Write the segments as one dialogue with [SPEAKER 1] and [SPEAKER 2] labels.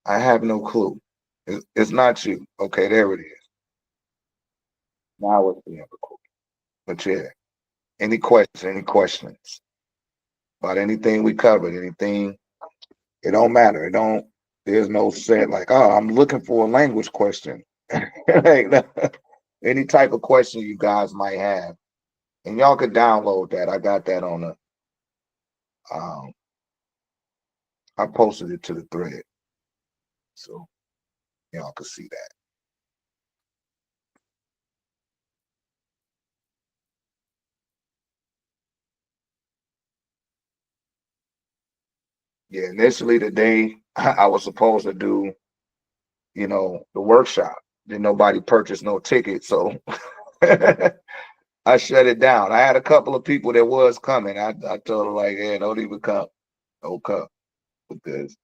[SPEAKER 1] I have no clue. It's not you. Okay, there it is. Now it's being recorded. But yeah, any questions about anything we covered, anything, it don't matter. It don't, there's no set like, oh, I'm looking for a language question. Like, any type of question you guys might have. And y'all could download that. I got that on the um I posted it to the thread. So y'all could see that. Yeah, initially today I was supposed to do, the workshop. Then nobody purchased no ticket, so I shut it down. I had a couple of people that was coming. I told them like, yeah, don't even come. Don't come because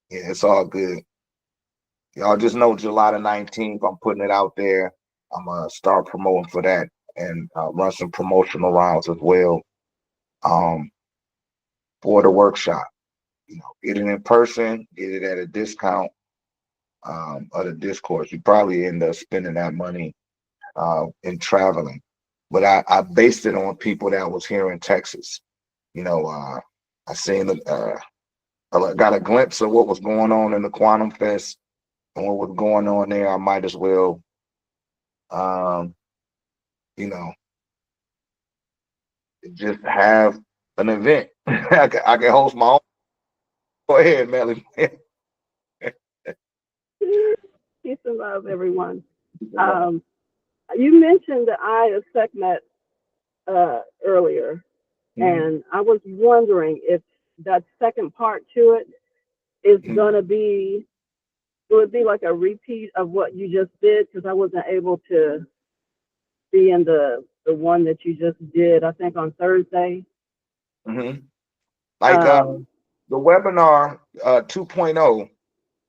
[SPEAKER 1] yeah, it's all good. Y'all just know July the 19th, I'm putting it out there. I'm gonna start promoting for that and run some promotional rounds as well um, for the workshop. Get it in person, get it at a discount of the discourse. You probably end up spending that money in traveling. But I based it on people that was here in Texas. I seen I got a glimpse of what was going on in the Quantum Fest and what was going on there. I might as well, um, you know, just have an event. I can host my own. Go ahead, Melly.
[SPEAKER 2] Peace and love, everyone. Um, you mentioned the Eye of Sekhmet earlier,
[SPEAKER 1] Mhm,
[SPEAKER 2] and I was wondering if that second part to it is
[SPEAKER 1] mhm.
[SPEAKER 2] gonna be, will it be like a repeat of what you just did? Because I wasn't able to be in the one that you just did. I think on Thursday.
[SPEAKER 1] Mhm. Like
[SPEAKER 2] Um,
[SPEAKER 1] the webinar 2.0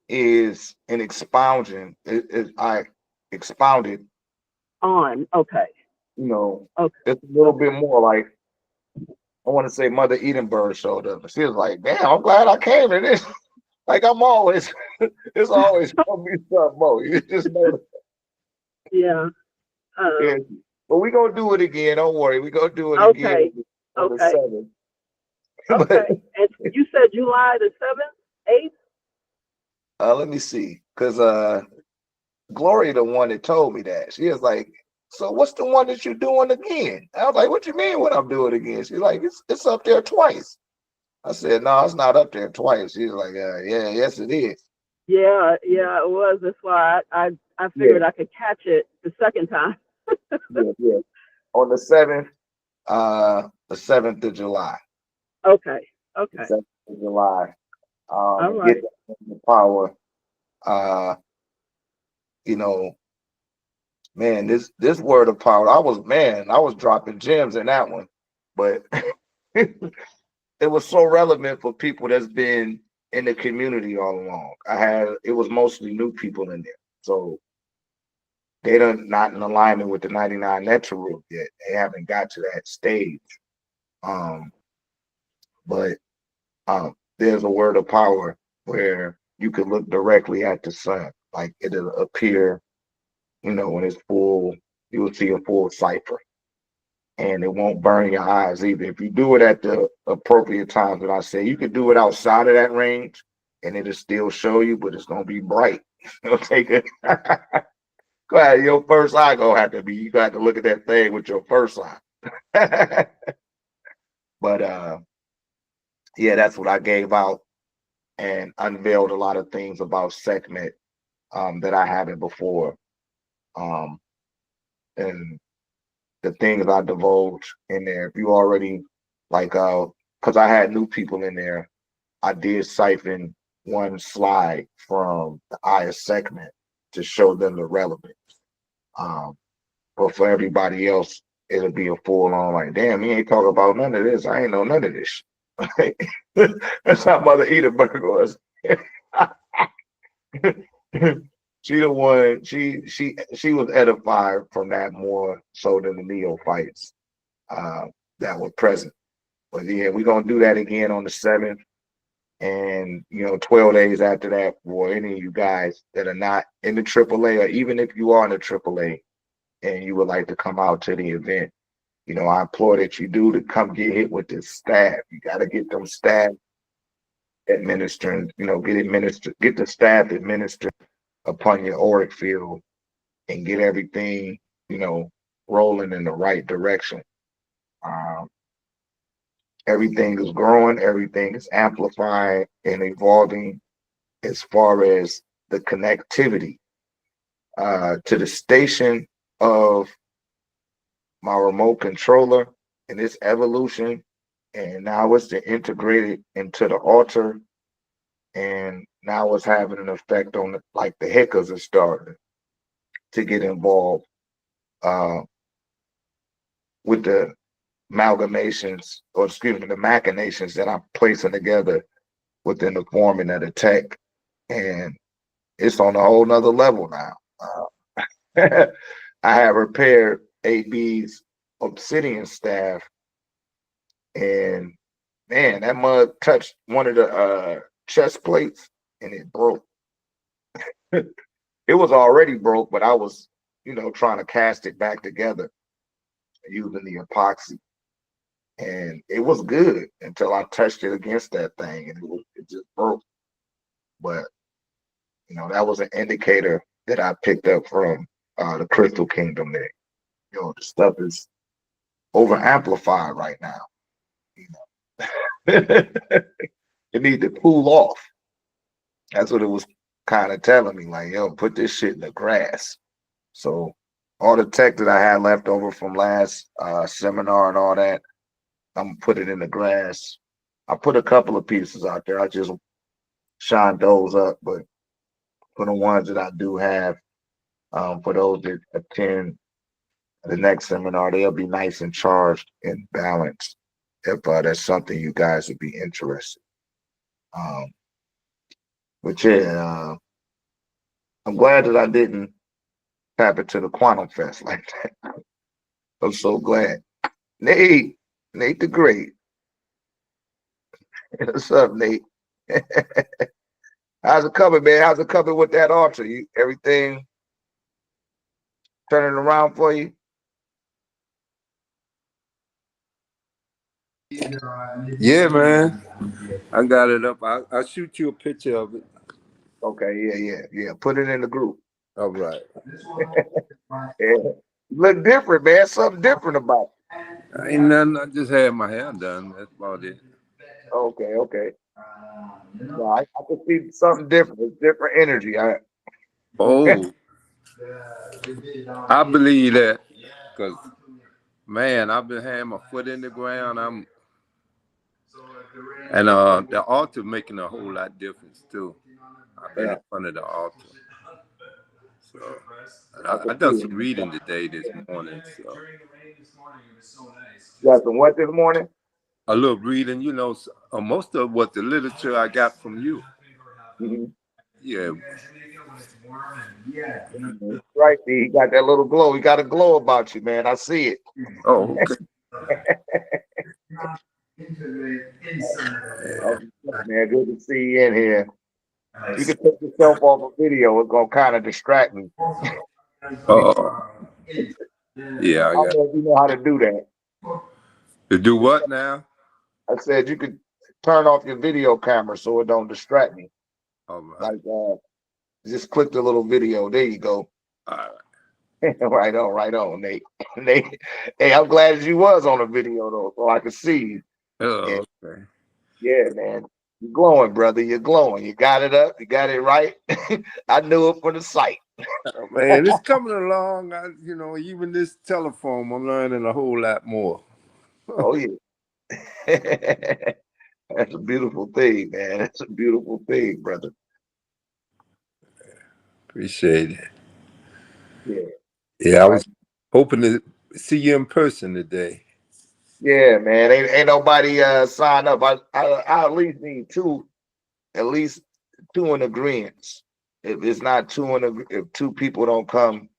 [SPEAKER 1] is an expounding. I expounded,
[SPEAKER 2] on okay,
[SPEAKER 1] you know,
[SPEAKER 2] okay,
[SPEAKER 1] it's a little
[SPEAKER 2] okay.
[SPEAKER 1] bit more like I want to say Mother Edinburgh showed up. She was like, damn, I'm glad I came to this. Like I'm always, it's always gonna be something more. You just know that.
[SPEAKER 2] Yeah.
[SPEAKER 1] Yeah.
[SPEAKER 2] Um,
[SPEAKER 1] But we gonna do it again. Don't worry. We gonna do it again
[SPEAKER 2] okay.
[SPEAKER 1] on the
[SPEAKER 2] Okay.
[SPEAKER 1] 7th. But
[SPEAKER 2] Okay. And you said July the 7th, 8th?
[SPEAKER 1] let me see. Cause Gloria the one that told me that. She was like, so what's the one that you're doing again? I was like, what you mean what I'm doing again? She's like, it's up there twice. I said, no, it's not up there twice. She's like, yeah, yes it is.
[SPEAKER 2] Yeah, yeah, it was. That's why I
[SPEAKER 1] Yeah,
[SPEAKER 2] figured I could catch it the second time.
[SPEAKER 1] yeah. On the 7th of July.
[SPEAKER 2] Okay.
[SPEAKER 1] The
[SPEAKER 2] Okay.
[SPEAKER 1] 7th of July.
[SPEAKER 2] All
[SPEAKER 1] And get
[SPEAKER 2] right.
[SPEAKER 1] the power. Uh, you know, man, this word of power, I was dropping gems in that one. But it was so relevant for people that's been in the community all along. It was mostly new people in there. So they don't not in alignment with the 99 lecture rule yet. They haven't got to that stage. Um, but there's a word of power where you could look directly at the sun. Like it'll appear, when it's full, you will see a full cipher. And it won't burn your eyes either. If you do it at the appropriate times that I say, you could do it outside of that range and it'll still show you, but it's gonna be bright. It'll take it. Go ahead, your first eye gonna have to be, you got to look at that thing with your first eye. But yeah, that's what I gave out and unveiled a lot of things about Sekhmet that I haven't before. Um, and the things I divulged in there, if you already like because I had new people in there, I did siphon one slide from the Eye of Sekhmet to show them the relevance. Um, but for everybody else, it'll be a full on like, damn, he ain't talking about none of this. I ain't know none of this. That's how Mother Edinburgh was. She the one. She was edified from that more so than the neophytes that were present. But yeah, we're gonna do that again on the 7th. And 12 days after that, for any of you guys that are not in the AAA, or even if you are in the AAA and you would like to come out to the event, I implore that you do to come get hit with this staff. You got to get them staff administering, get the staff administered upon your auric field and get everything, rolling in the right direction. Um, Everything is growing, everything is amplifying and evolving as far as the connectivity to the station of my remote controller and its evolution. And now it's integrated into the altar. And now it's having an effect on like the hackers are starting to get involved uh, with the amalgamations, or excuse me, the machinations that I'm placing together within the forming of the tech. And it's on a whole nother level now. I have repaired AB's obsidian staff, and man, that mud touched one of the chest plates and it broke. It was already broke, but I was, trying to cast it back together using the epoxy. And it was good until I touched it against that thing and it just broke. But that was an indicator that I picked up from the Crystal Kingdom there. The stuff is over amplified right now. It need to cool off. That's what it was kind of telling me, like, yo, put this shit in the grass. So all the tech that I had left over from last seminar and all that, I'm gonna put it in the grass. I put a couple of pieces out there. I just shined those up, but for the ones that I do have, for those that attend the next seminar, they'll be nice and charged and balanced. If that's something you guys would be interested. But yeah, I'm glad that I didn't tap into the Quantum Fest like that. I'm so glad. Nate the Great. What's up, Nate? How's it coming, man? How's it coming with that altar? Everything turning around for you?
[SPEAKER 3] Yeah, man. I got it up. I'll shoot you a picture of it.
[SPEAKER 1] Okay, yeah. Put it in the group.
[SPEAKER 3] All right.
[SPEAKER 1] Yeah. Look different, man. Something different about
[SPEAKER 3] Ain't nothing. I just had my hair done. That's about it.
[SPEAKER 1] it. Okay. No, I can see something different. It's different energy.
[SPEAKER 3] Oh, I believe that because, man, I've been having my foot in the ground. And the altar making a whole lot difference too. I've been
[SPEAKER 1] Yeah,
[SPEAKER 3] in front of the altar. So
[SPEAKER 1] I can
[SPEAKER 3] I
[SPEAKER 1] see
[SPEAKER 3] done some
[SPEAKER 1] it.
[SPEAKER 3] reading today, this morning. So
[SPEAKER 1] You got some what this morning?
[SPEAKER 3] a little reading, most of what the literature I got from you.
[SPEAKER 1] Mm-hmm.
[SPEAKER 3] Yeah.
[SPEAKER 1] Right, D. He got that little glow. He got a glow about you, man. I see it.
[SPEAKER 3] Oh, okay.
[SPEAKER 1] Oh, man, good to see you in here. You can take yourself off a video. It's gonna kind of distract me.
[SPEAKER 3] Oh, yeah,
[SPEAKER 1] I
[SPEAKER 3] I
[SPEAKER 1] don't
[SPEAKER 3] got
[SPEAKER 1] know if you know how to do that.
[SPEAKER 3] to do what now?
[SPEAKER 1] I said you could turn off your video camera so it don't distract me.
[SPEAKER 3] All right.
[SPEAKER 1] Like just click the little video. There you go.
[SPEAKER 3] All right.
[SPEAKER 1] Right on, Nate. Nate, hey, I'm glad you was on the video though, so I could see you. And
[SPEAKER 3] Oh, okay.
[SPEAKER 1] yeah, man, you're glowing, brother. You're glowing. You got it up. You got it right. I knew it for the sight.
[SPEAKER 3] Oh, man, it's coming along. Even this telephone, I'm learning a whole lot more.
[SPEAKER 1] Oh yeah. That's a beautiful thing, man. That's a beautiful thing, brother.
[SPEAKER 3] Appreciate it.
[SPEAKER 1] Yeah.
[SPEAKER 3] Yeah, I
[SPEAKER 1] All right.
[SPEAKER 3] was hoping to see you in person today.
[SPEAKER 1] Yeah, man. Ain't nobody signed up. I at least need at least two in agreement. If it's not if two people don't come,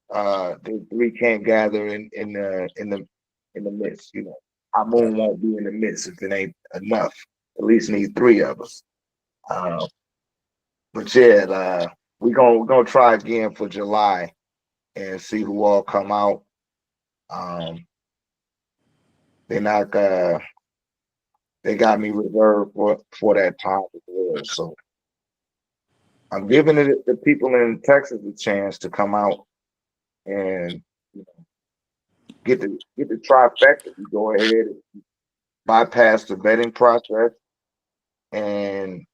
[SPEAKER 1] the three can't gather in the midst. our moon won't be in the midst if it ain't enough. At least need three of us. Uh, but yeah, we're gonna try again for July and see who all come out. Um, they not they got me reserved for that time as well. So I'm giving it the people in Texas a chance to come out and get the trifecta. You go ahead and bypass the vetting process and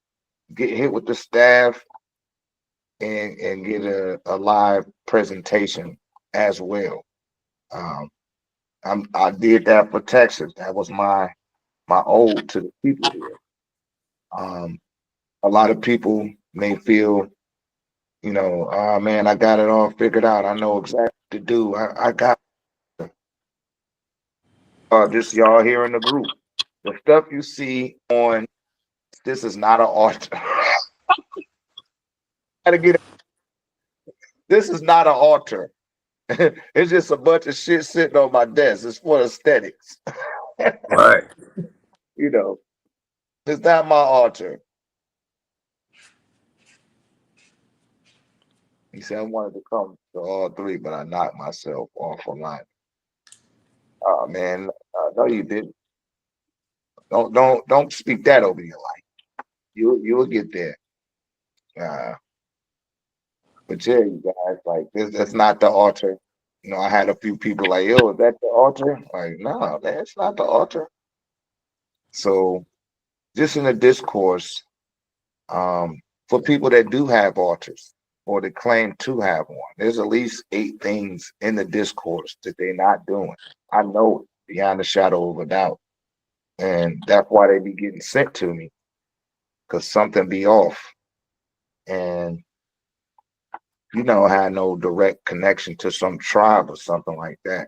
[SPEAKER 1] get hit with the staff and get a live presentation as well. Um, I did that for Texas. That was my ode to the people here. Um, a lot of people may feel, oh man, I got it all figured out. I know exactly what to do. I got just y'all here in the group. The stuff you see on this is not an altar. Gotta get it. This is not an altar. It's just a bunch of shit sitting on my desk. It's for aesthetics.
[SPEAKER 3] Right.
[SPEAKER 1] It's not my altar. He said I wanted to come to all three, but I knocked myself off online. Oh man, no, you didn't. Don't speak that over your life. You'll get there. Uh, but yeah, you guys, like this. That's not the altar. I had a few people like, "Yo, is that the altar?" Like, no, man, it's not the altar. So, just in the discourse, for people that do have altars or that claim to have one, there's at least 8 things in the discourse that they're not doing. I know it beyond a shadow of a doubt. And that's why they be getting sent to me, because something be off. And had no direct connection to some tribe or something like that.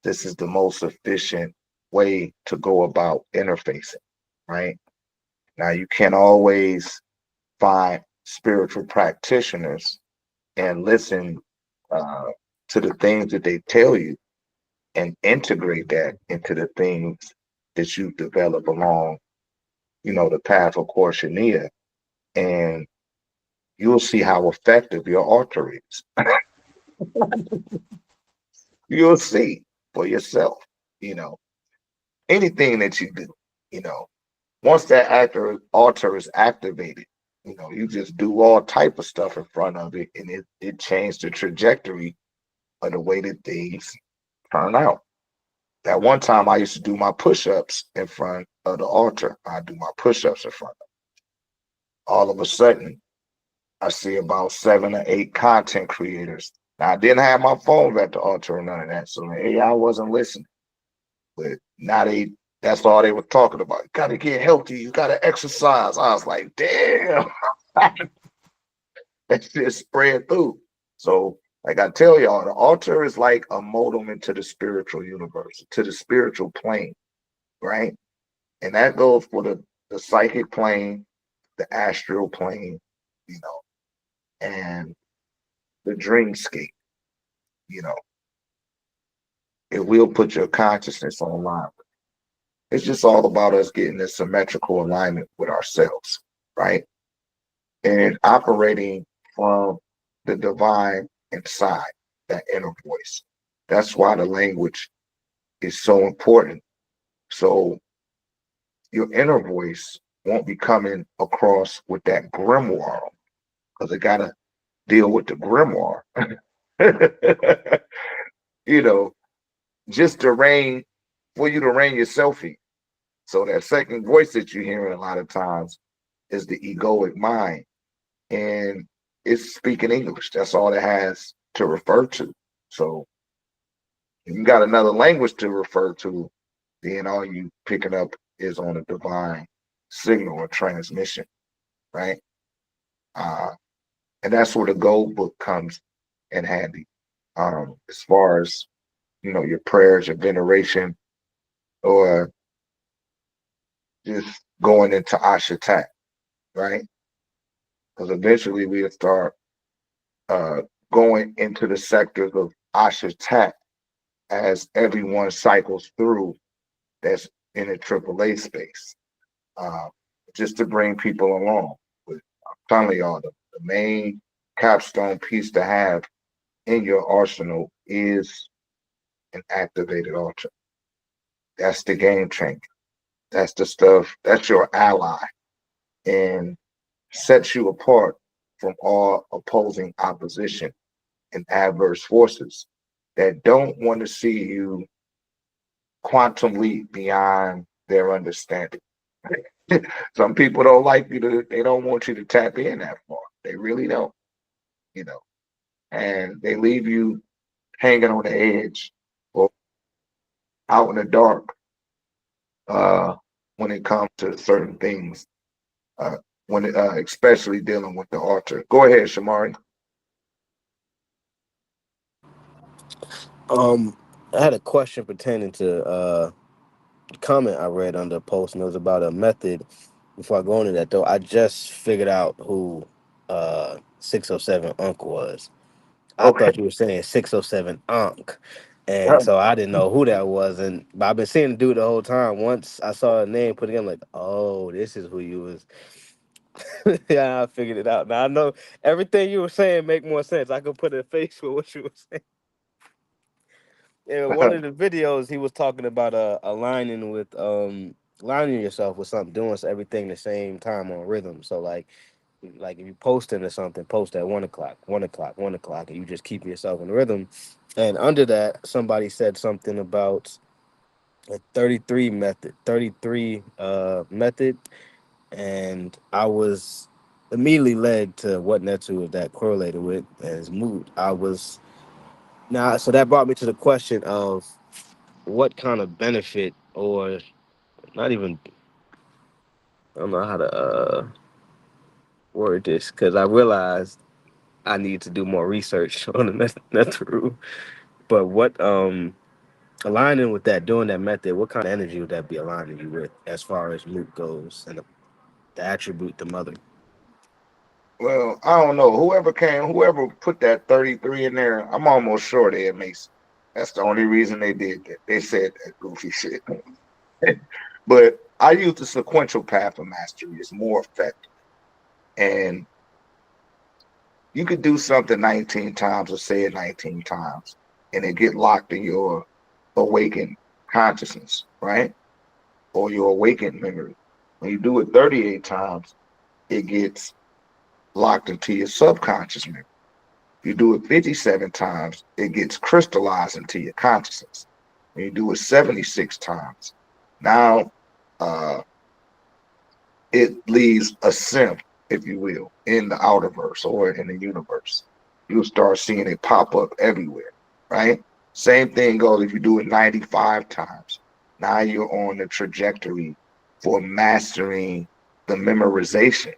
[SPEAKER 1] This is the most efficient way to go about interfacing, right? Now, you can always find spiritual practitioners and listen to the things that they tell you and integrate that into the things that you develop along, the path of Koinonia, and you'll see how effective your altar is. You'll see for yourself, you know, anything that you do, you know, once that altar is activated, you just do all type of stuff in front of it, and it changed the trajectory of the way that things turn out. That one time I used to do my push-ups in front of the altar. I do my push-ups in front of it. All of a sudden, I see about 7 or 8 content creators. Now, I didn't have my phone at the altar or none of that, so the AI wasn't listening. But now that's all they were talking about. You got to get healthy. You got to exercise. I was like, damn. That shit spread through. So, like I tell y'all, the altar is like a modem into the spiritual universe, to the spiritual plane, right? And that goes for the psychic plane, the astral plane, and the dreamscape, you know. It will put your consciousness online. It's just all about us getting this symmetrical alignment with ourselves, right? And operating from the divine inside, that inner voice. That's why the language is so important. So your inner voice won't be coming across with that grimoire, because it got to deal with the grimoire. you know, just for you to rein yourself in. So that second voice that you're hearing a lot of times is the egoic mind, and it's speaking English. That's all it has to refer to. So if you got another language to refer to, then all you picking up is on a divine signal or transmission, right? Uh, and that's where the gold book comes in handy. As far as your prayers, your veneration, or just going into Ashatat, right? Because eventually we'll start going into the sectors of Ashatat as everyone cycles through that's in a AAA space, uh, just to bring people along. But I'm telling y'all, the main capstone piece to have in your arsenal is an activated altar. That's the game changer. That's the stuff. That's your ally, and sets you apart from all opposing opposition and adverse forces that don't want to see you quantum leap beyond their understanding. Some people don't like you to, they don't want you to tap in that far. They really don't, you know, and they leave you hanging on the edge or out in the dark uh, when it comes to certain things, uh, especially dealing with the altar. Go ahead, Shamari.
[SPEAKER 4] I had a question pertaining to the comment I read under a post, and it was about a method. Before I go into that, though, I just figured out who 607 Unc was. I
[SPEAKER 1] Okay.
[SPEAKER 4] thought you were saying 607 Unc. And so I didn't know who that was. But I've been seeing the dude the whole time. Once I saw a name put together, I'm like, oh, this is who you was. Yeah, I figured it out. Now I know everything you were saying make more sense. I could put a face with what you were saying. In one of the videos, he was talking about aligning with aligning yourself with something, doing everything the same time on rhythm. So like if you posting or something, post at 1 o'clock, 1 o'clock, 1 o'clock, and you just keep yourself in rhythm. And under that, somebody said something about a 33 method, 33 method, and I was immediately led to what Netsu that correlated with as mood. I was now, so that brought me to the question of what kind of benefit, or not even, I don't know how to word this, because I realized I need to do more research on the Netru. But what aligning with that, doing that method, what kind of energy would that be aligning you with as far as mood goes, and the attribute, the mother?
[SPEAKER 1] Well, I don't know. Whoever put that 33 in there, I'm almost sure they had Mason. That's the only reason they did that. They said that goofy shit. But I use the sequential path of mastery. It's more effective. And you could do something 19 times or say it 19 times, and it get locked in your awakened consciousness, right? Or your awakened memory. When you do it 38 times, it gets locked into your subconscious memory. You do it 57 times, it gets crystallized into your consciousness. When you do it 76 times, now uh, it leaves a simp, if you will, in the outerverse or in the universe. You'll start seeing it pop up everywhere, right? Same thing goes if you do it 95 times. Now you're on the trajectory for mastering the memorization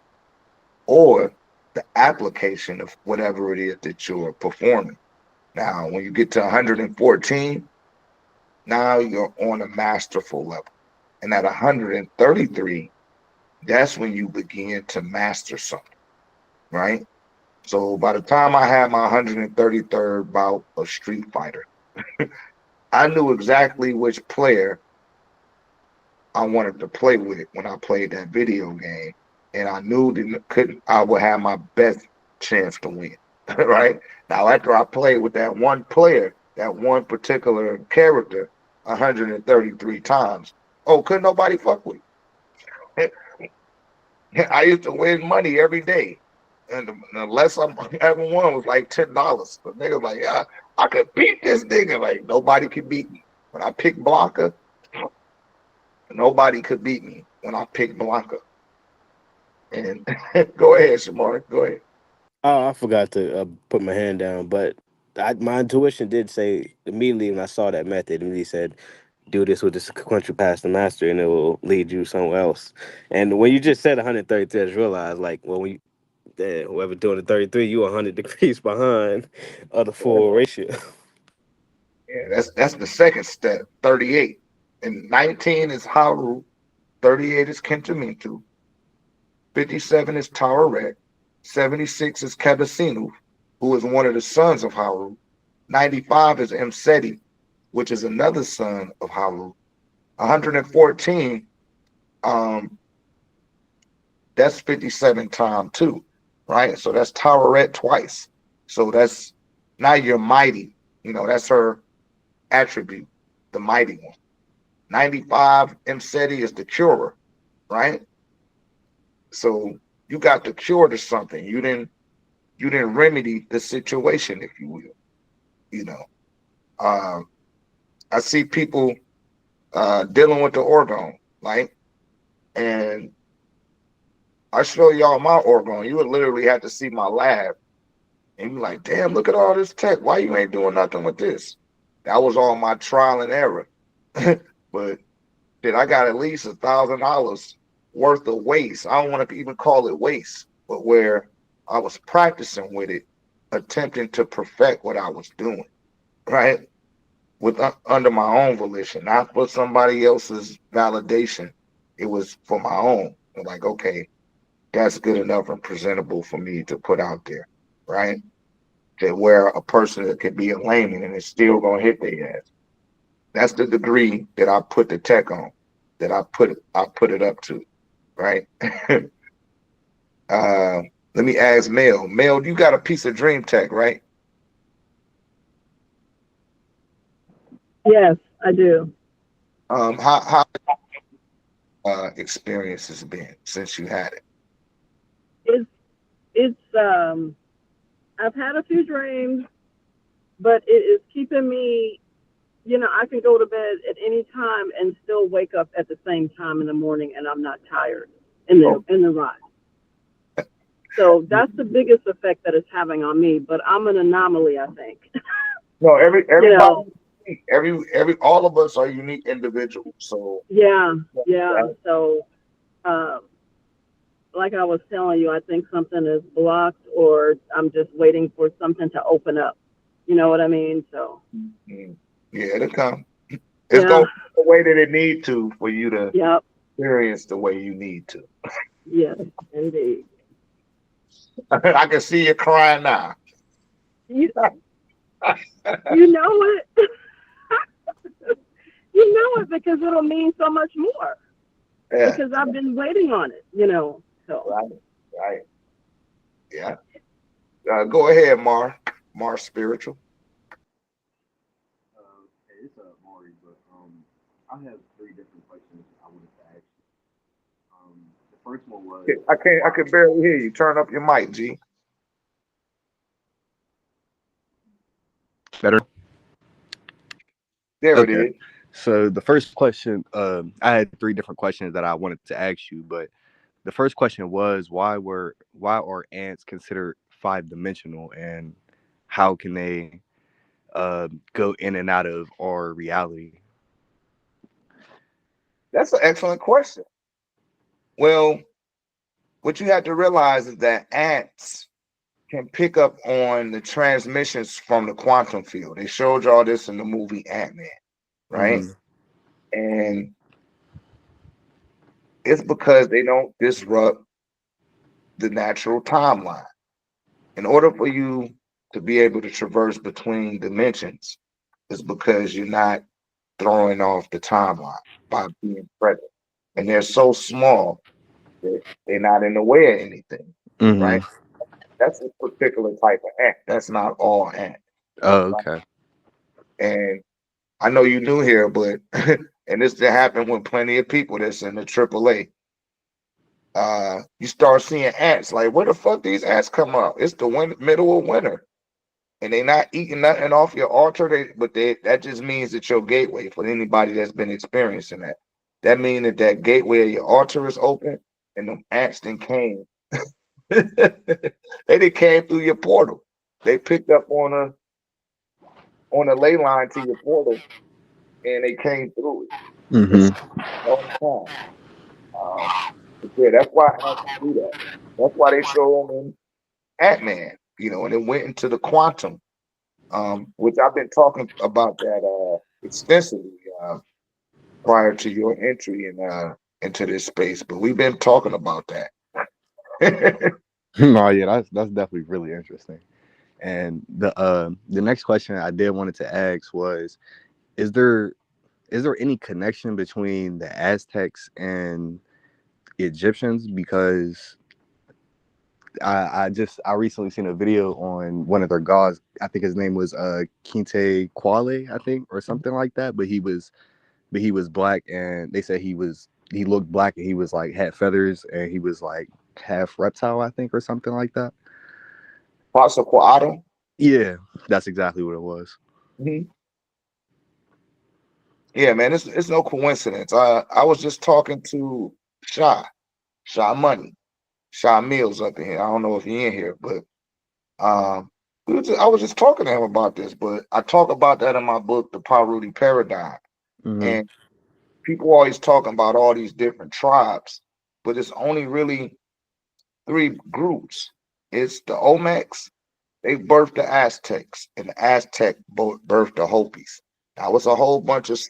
[SPEAKER 1] or the application of whatever it is that you're performing. Now, when you get to 114, now you're on a masterful level. And at 133, that's when you begin to master something, right? So by the time I had my 133rd bout of Street Fighter, I knew exactly which player I wanted to play with when I played that video game. And I knew that I would have my best chance to win. Right? Now after I played with that one player, that one particular character 133 times, oh, couldn't nobody fuck with me. I used to win money every day. And the less I'm ever won was like $10. But niggas like, yeah, I could beat this nigga. Like nobody could beat me. When I picked Blanca, nobody could beat me when I picked Blanca. And go ahead, Shamar. Go ahead.
[SPEAKER 4] Oh, I forgot to put my hand down, but my intuition did say immediately when I saw that method, and he said, "Do this with the sequential past the master, and it will lead you somewhere else." And when you just said 133, I just realized, like, well, when whoever doing the 33, you 100 degrees behind of the full ratio.
[SPEAKER 1] Yeah, that's the second step, 38. And 19 is Haru, 38 is Kentamitu, 57 is Tararet, 76 is Kabasinu, who is one of the sons of Haru, 95 is Mseti, which is another son of Haru, 114, that's 57 times 2, right? So that's Taweret twice. So that's now you're mighty. That's her attribute, the mighty one. 95 Mseti is the curer, right? So you got the cure to something. You didn't remedy the situation, if you will. I see people dealing with the orgone, right? And I show y'all my orgone. You would literally have to see my lab, and you're like, damn, look at all this tech. Why you ain't doing nothing with this? That was all my trial and error. But then I got at least $1,000 worth of waste. I don't want to even call it waste, but where I was practicing with it, attempting to perfect what I was doing, right? Under my own volition, not for somebody else's validation. It was for my own. I'm like, okay, that's good enough and presentable for me to put out there, right? To where a person that could be a layman and it's still gonna hit their ass. That's the degree that I put the tech on, that I put it up to, right? Let me ask Mel. Mel, you got a piece of Dream Tech, right?
[SPEAKER 2] Yes, I do.
[SPEAKER 1] How experience has been since you had it?
[SPEAKER 2] It's I've had a few dreams, but it is keeping me, I can go to bed at any time and still wake up at the same time in the morning, and I'm not tired in the ride. So that's the biggest effect that it's having on me. But I'm an anomaly, I think.
[SPEAKER 1] No, everybody, all of us are unique individuals. So
[SPEAKER 2] Yeah. So, like I was telling you, I think something is blocked, or I'm just waiting for something to open up. You know what I mean? So.
[SPEAKER 1] Yeah, it'll come. It's going the way that it need to for you to experience the way you need to.
[SPEAKER 2] Yes, indeed.
[SPEAKER 1] I can see you crying now.
[SPEAKER 2] You know it. You know it because it'll mean so much more. Yeah. Because I've been waiting on it, So.
[SPEAKER 1] Right. Yeah. Go ahead, Mar Spiritual.
[SPEAKER 5] Hey, it's Maury, but I have three different questions I wanted to ask you. The first one was
[SPEAKER 1] I can barely hear you. Turn up your mic, G.
[SPEAKER 5] better.
[SPEAKER 1] There it is.
[SPEAKER 5] So the first question, I had three different questions that I wanted to ask you, but the first question was why are ants considered 5-dimensional, and how can they go in and out of our reality?
[SPEAKER 1] That's an excellent question. Well, what you have to realize is that ants can pick up on the transmissions from the quantum field. They showed y'all this in the movie Ant-Man, right? Mm-hmm. And it's because they don't disrupt the natural timeline. In order for you to be able to traverse between dimensions, is because you're not throwing off the timeline by being present. And they're so small that they're not in the way of anything, right? That's a particular type of ant. That's not all ants.
[SPEAKER 5] Oh, okay.
[SPEAKER 1] Right? And I know you new here, but and this to happen with plenty of people that's in the AAA. You start seeing ants like, where the fuck these ants come up? It's the middle of winter, and they not eating nothing off your altar. That just means that your gateway, for anybody that's been experiencing that, that means that gateway of your altar is open, and them ants then came. They came through your portal. They picked up on a ley line to your portal, and they came through it all the time. Yeah, that's why ants do that. That's why they show them in Ant-Man, and it went into the quantum, which I've been talking about that extensively prior to your entry into this space. But we've been talking about that.
[SPEAKER 5] Oh yeah, that's definitely really interesting. And the next question I did wanted to ask was, is there is there any connection between the Aztecs and Egyptians? Because I recently seen a video on one of their gods. I think his name was Kinte Kwale, I think, or something like that. But he was black, and they said he looked black, and he was like had feathers, and he was like half reptile, I think, or something like that.
[SPEAKER 1] Quetzalcoatl.
[SPEAKER 5] Yeah, that's exactly what it was.
[SPEAKER 1] Mhm. Yeah, man, it's no coincidence. I was just talking to Shy Money, Shy Mills up in here. I don't know if he in here, but I was just talking to him about this. But I talk about that in my book, The Paruti Paradigm.
[SPEAKER 5] Hmm.
[SPEAKER 1] And people always talking about all these different tribes, but it's only really three groups. It's the Olmecs, they birthed the Aztecs, and the Aztec birthed the Hopis. Now it's a whole bunch of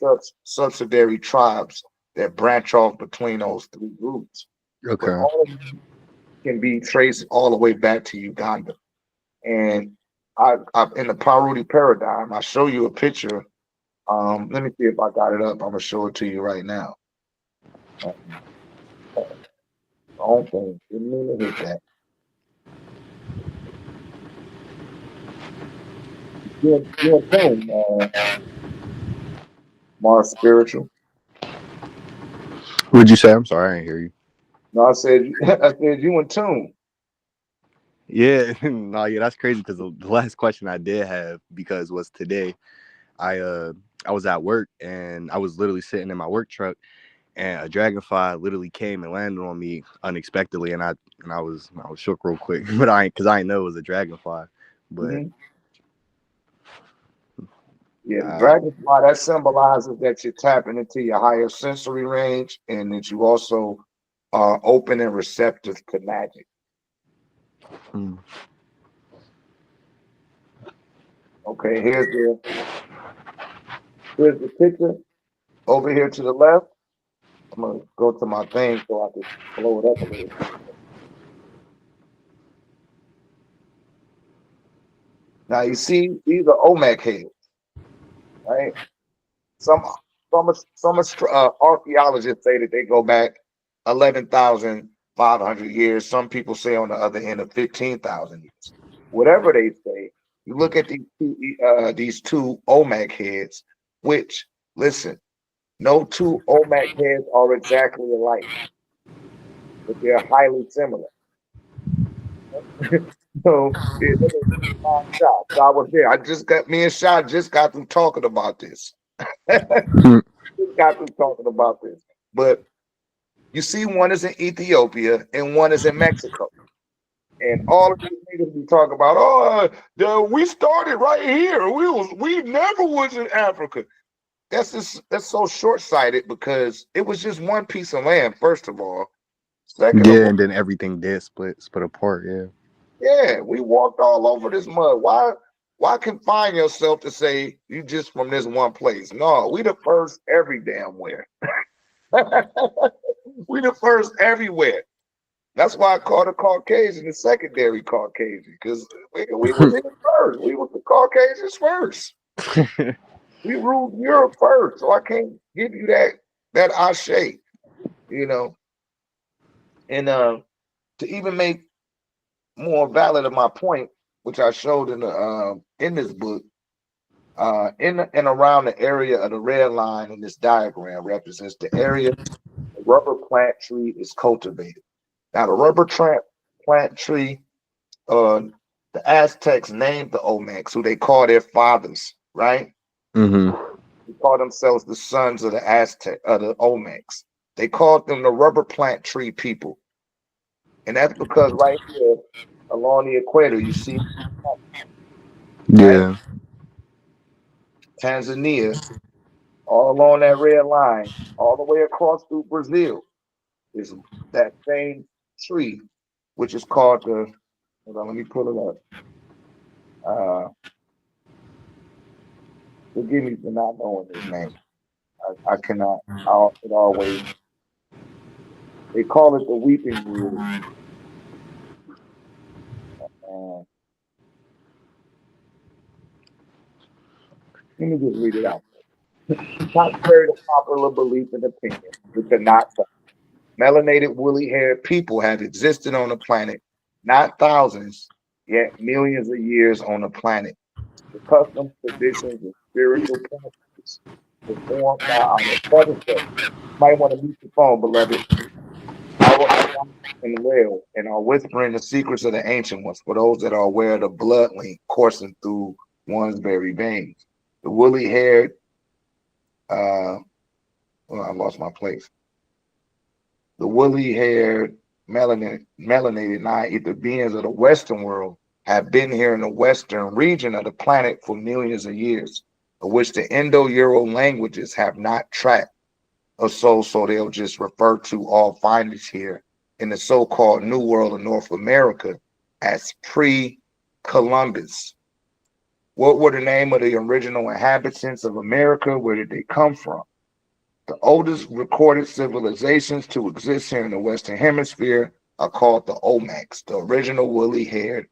[SPEAKER 1] subsidiary tribes that branch off between those three groups, but
[SPEAKER 5] Okay.
[SPEAKER 1] all of them can be traced all the way back to Uganda. And I in the Paruti paradigm, I show you a picture. Let me see if I got it up. I'm gonna show it to you right now. Um, wrong thing. Didn't mean to hit that. You're a tone, Mars spiritual.
[SPEAKER 5] What'd you say? I'm sorry, I didn't hear you.
[SPEAKER 1] No, I said I said you in tune.
[SPEAKER 5] Yeah, no, yeah, that's crazy because the last question I did have because was today. I uh I was at work and I was literally sitting in my work truck and a dragonfly literally came and landed on me unexpectedly and I was shook real quick, but I didn't know it was a dragonfly, but
[SPEAKER 1] Mhm. Yeah, the
[SPEAKER 5] uh
[SPEAKER 1] dragonfly, that symbolizes that you're tapping into your higher sensory range and that you also are open and receptive to magic.
[SPEAKER 5] mm,
[SPEAKER 1] Okay, here's the picture over here to the left. I'm gonna go to my thing so I can blow it up a little bit. Now you see these are Olmec heads, right? Some some archaeologists say that they go back 11,500 years. Some people say on the other end of 15,000 years. Whatever they say, you look at these two Olmec heads, which listen, no two Olmec heads are exactly alike, but they're highly similar. So yeah, Shah was there. I just got me and Shah just got through talking about this.
[SPEAKER 5] mm,
[SPEAKER 1] Just got through talking about this. But you see, one is in Ethiopia and one is in Mexico. And all of these niggas be talking about, we started right here. We never was in Africa. That's so short sighted because it was just one piece of land. First of all, second of
[SPEAKER 5] yeah,
[SPEAKER 1] all,
[SPEAKER 5] and then everything did split apart. Yeah.
[SPEAKER 1] yeah, we walked all over this mud. Why confine yourself to say you just from this one place? No, we the first every damn where. We the first everywhere. That's why I call the Caucasian the secondary Caucasian, because we was here first. We was the Caucasians first. We ruled Europe first. So I can't give you that ashe, you know. And to even make more valid of my point, which I showed in this book, in and around the area of the red line in this diagram represents the area the rubber plant tree is cultivated. Now the plant tree, uh, the Aztecs named the Olmecs, who they call their fathers, right?
[SPEAKER 5] Hmm.
[SPEAKER 1] They call themselves the sons of the the Olmecs. They called them the rubber plant tree people, and that's because right here along the equator, you see, right,
[SPEAKER 5] Yeah.
[SPEAKER 1] Tanzania, all along that red line, all the way across through Brazil, is that same tree, which is called the. Hold on, let me pull it up. Forgive me for not knowing his name. I cannot. It always they call it the weeping wood. Uh, Let me just read it out. Contrary to popular belief and opinion, which are not so. Melanated, woolly-haired people have existed on the planet not thousands, yet millions of years on the planet. The customs, traditions, and spiritual practices performed by our predecessors. You might want to mute the phone, beloved. Our alive and well, and are whispering the secrets of the ancient ones for those that are aware of the blood link coursing through one's very veins. The woolly-haired, well, I lost my place. The woolly-haired, melanated non-ether beings of the Western world have been here in the Western region of the planet for millions of years, of which the Indo-Euro languages have not tracked or so they'll just refer to all findings here in the so-called New World of North America as pre-Columbus. What were the name of the original inhabitants of America? Where did they come from? The oldest recorded civilizations to exist here in the Western Hemisphere are called the Olmecs, the original woolly-haired,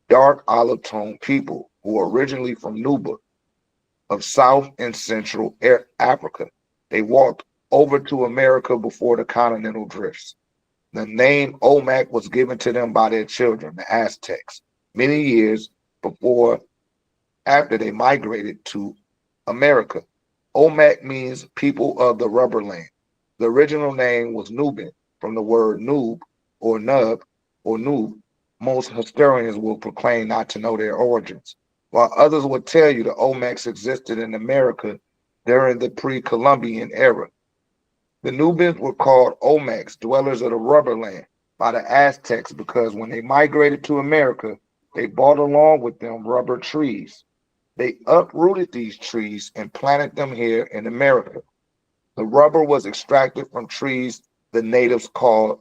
[SPEAKER 1] dark olive-toned people who were originally from Nuba of South and Central Africa. They walked over to America before the continental drifts. The name Olmec was given to them by their children, the Aztecs, many years after they migrated to America. Olmec means people of the rubber land. The original name was Nubian, from the word noob or nub or noob. Most historians will proclaim not to know their origins, while others will tell you the Olmecs existed in America during the pre-Columbian era. The Nubians were called Olmecs, dwellers of the rubber land, by the Aztecs because when they migrated to America, they brought along with them rubber trees. They uprooted these trees and planted them here in America. The rubber was extracted from trees the natives called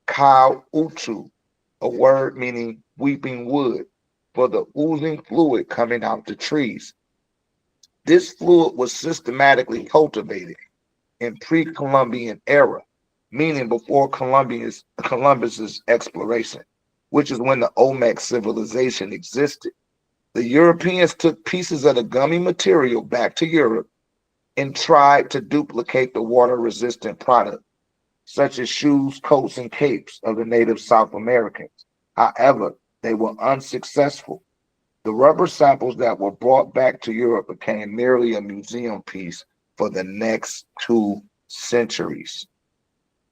[SPEAKER 1] kauchu, a word meaning weeping wood, for the oozing fluid coming out the trees. This fluid was systematically cultivated in pre-Columbian era, meaning before Columbus's exploration, which is when the Olmec civilization existed. The Europeans took pieces of the gummy material back to Europe and tried to duplicate the water-resistant product, such as shoes, coats, and capes of the native South Americans. However, they were unsuccessful. The rubber samples that were brought back to Europe became merely a museum piece for the next 2 centuries.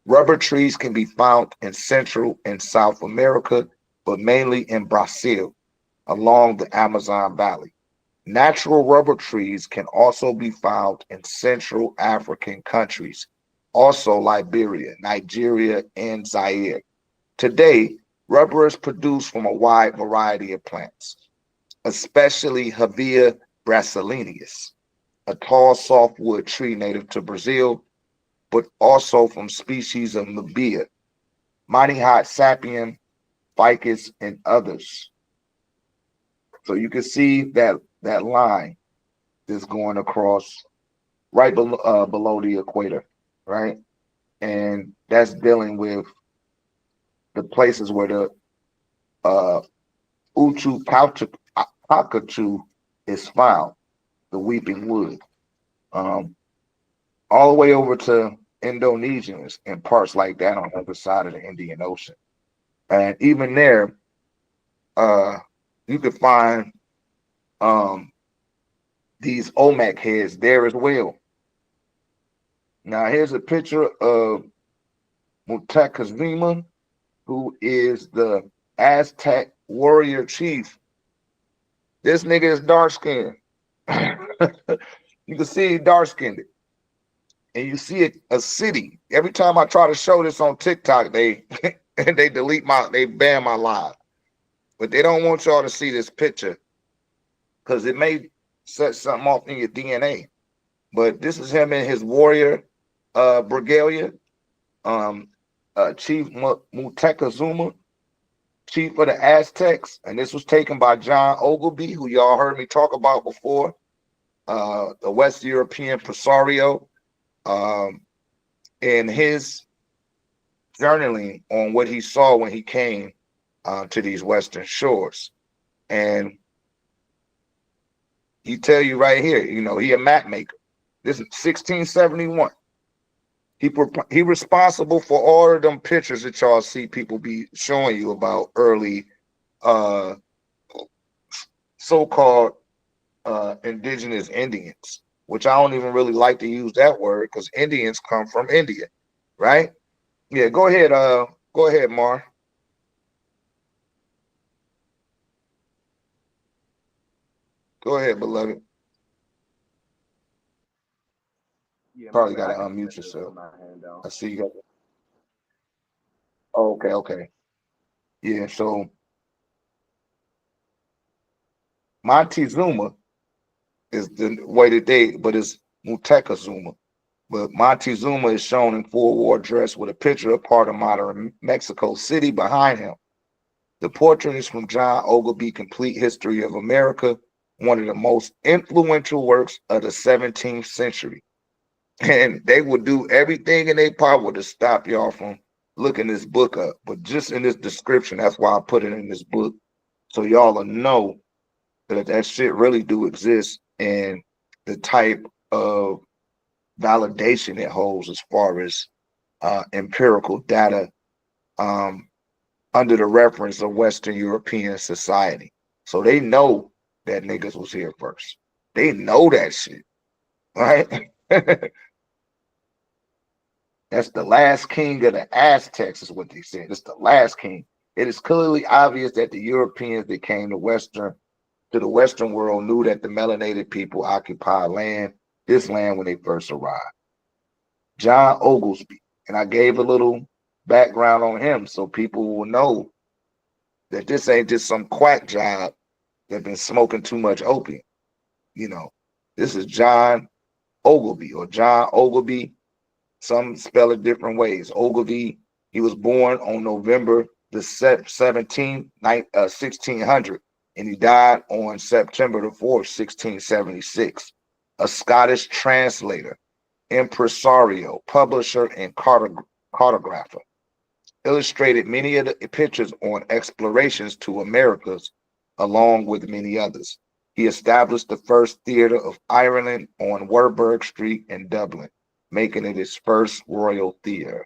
[SPEAKER 1] Rubber trees can be found in Central and South America, but mainly in Brazil, along the Amazon Valley. Natural rubber trees can also be found in Central African countries, also Liberia, Nigeria, and Zaire. Today, rubber is produced from a wide variety of plants, especially Hevea brasiliensis, a tall softwood tree native to Brazil, but also from species of Libya, Monihot sapium, ficus, and others. So you can see that line is going across right below the equator, right? And that's dealing with the places where the Uchu Pakachu is found, the weeping wood. All the way over to Indonesians and parts like that on the other side of the Indian Ocean. And even there, you could find these Olmec heads there as well. Now, here's a picture of Mutekazima, who is the Aztec warrior chief. This nigga is dark skinned. You can see dark skinned. And you see a city. Every time I try to show this on TikTok, they they ban my live. But they don't want y'all to see this picture because it may set something off in your DNA. But this is him in his warrior regalia. Chief Mutekazuma, chief of the Aztecs, and this was taken by John Ogilvy, who y'all heard me talk about before, the West European presario, in his journaling on what he saw when he came to these Western shores. And he tell you right here, he a map maker. This is 1671. He responsible for all of them pictures that y'all see people be showing you about early so-called indigenous Indians, which I don't even really like to use that word because Indians come from India, right? Yeah, go ahead, Mar. Go ahead, beloved.
[SPEAKER 5] Yeah, my
[SPEAKER 1] Probably
[SPEAKER 5] bad.
[SPEAKER 1] got to
[SPEAKER 5] I can
[SPEAKER 1] unmute
[SPEAKER 5] finish it.
[SPEAKER 1] yourself.
[SPEAKER 5] Put my hand down.
[SPEAKER 1] I see you got. Oh, okay. Yeah, so Montezuma is the way that but it's Mutekazuma. But Montezuma is shown in full war dress with a picture of part of modern Mexico City behind him. The portrait is from John Ogilvy, Complete History of America, one of the most influential works of the 17th century. And they would do everything in their power to stop y'all from looking this book up. But just in this description, that's why I put it in this book. So y'all will know that shit really do exist and the type of validation it holds as far as empirical data under the reference of Western European society. So they know that niggas was here first. They know that shit, right? That's the last king of the Aztecs, is what they said. It's the last king. It is clearly obvious that the Europeans that came to the Western world knew that the melanated people occupied this land when they first arrived. John Oglesby, and I gave a little background on him so people will know that this ain't just some quack job that been smoking too much opium. You know, this is John Ogilvy or John Ogilvy. Some spell it different ways. Ogilvy, he was born on November the 17th, 1600, and he died on September the 4th, 1676. A Scottish translator, impresario, publisher, and cartographer. Illustrated many of the pictures on explorations to Americas, along with many others. He established the first theater of Ireland on Werburgh Street in Dublin, making it his first royal theater.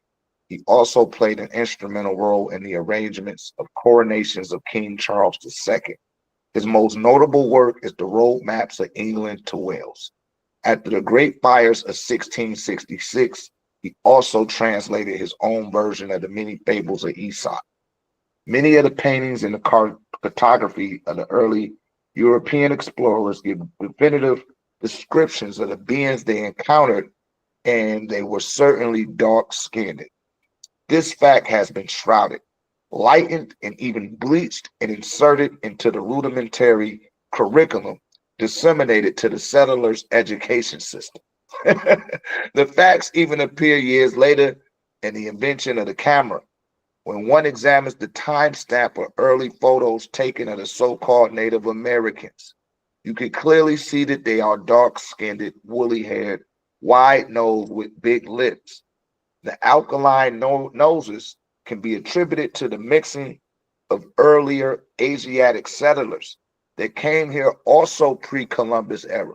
[SPEAKER 1] He also played an instrumental role in the arrangements of coronations of King Charles II. His most notable work is the road maps of England to Wales. After the Great Fires of 1666, he also translated his own version of the many fables of Aesop. Many of the paintings and the cartography of the early European explorers give definitive descriptions of the beings they encountered, and they were certainly dark-skinned. This fact has been shrouded, lightened, and even bleached and inserted into the rudimentary curriculum disseminated to the settlers' education system. The facts even appear years later in the invention of the camera. When one examines the timestamp of early photos taken of the so-called Native Americans, you can clearly see that they are dark-skinned, woolly-haired, wide-nosed with big lips. The alkaline noses can be attributed to the mixing of earlier Asiatic settlers that came here also pre-Columbus era,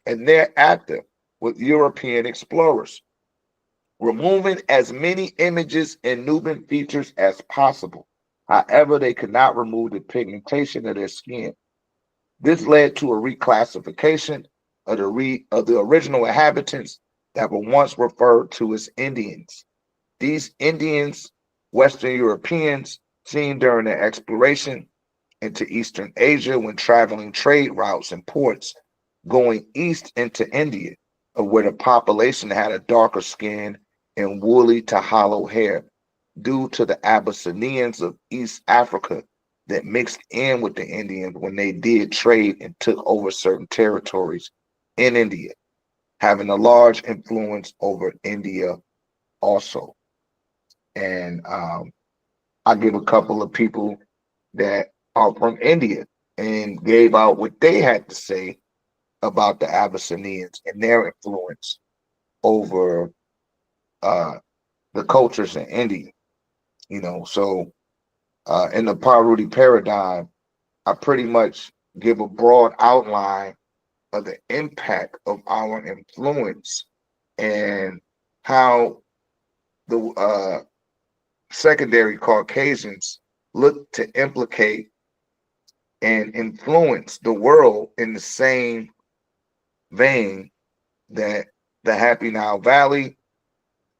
[SPEAKER 1] and thereafter with European explorers, removing as many images and Nubian features as possible. However, they could not remove the pigmentation of their skin. This led to a reclassification of the original inhabitants that were once referred to as Indians. These Indians, Western Europeans, seen during their exploration into Eastern Asia when traveling trade routes and ports, going east into India, where the population had a darker skin and woolly to hollow hair, due to the Abyssinians of East Africa that mixed in with the Indians when they did trade and took over certain territories in India, having a large influence over India also. And I give a couple of people that are from India and gave out what they had to say about the Abyssinians and their influence over uh, the cultures in India. You know, so in the Parvati paradigm, I pretty much give a broad outline of the impact of our influence and how the secondary Caucasians look to implicate and influence the world in the same vein that the Happy Nile Valley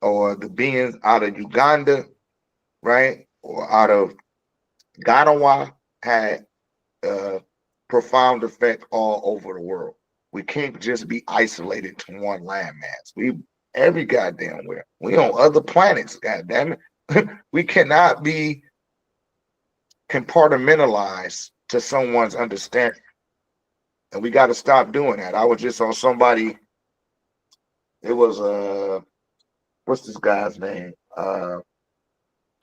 [SPEAKER 1] or the beings out of Uganda, right, or out of Ghana had a profound effect all over the world. We can't just be isolated to one landmass. We every goddamn where. We on other planets, goddamn it. We cannot be compartmentalized to someone's understanding. And we got to stop doing that. I was just on somebody, it was what's this guy's name? I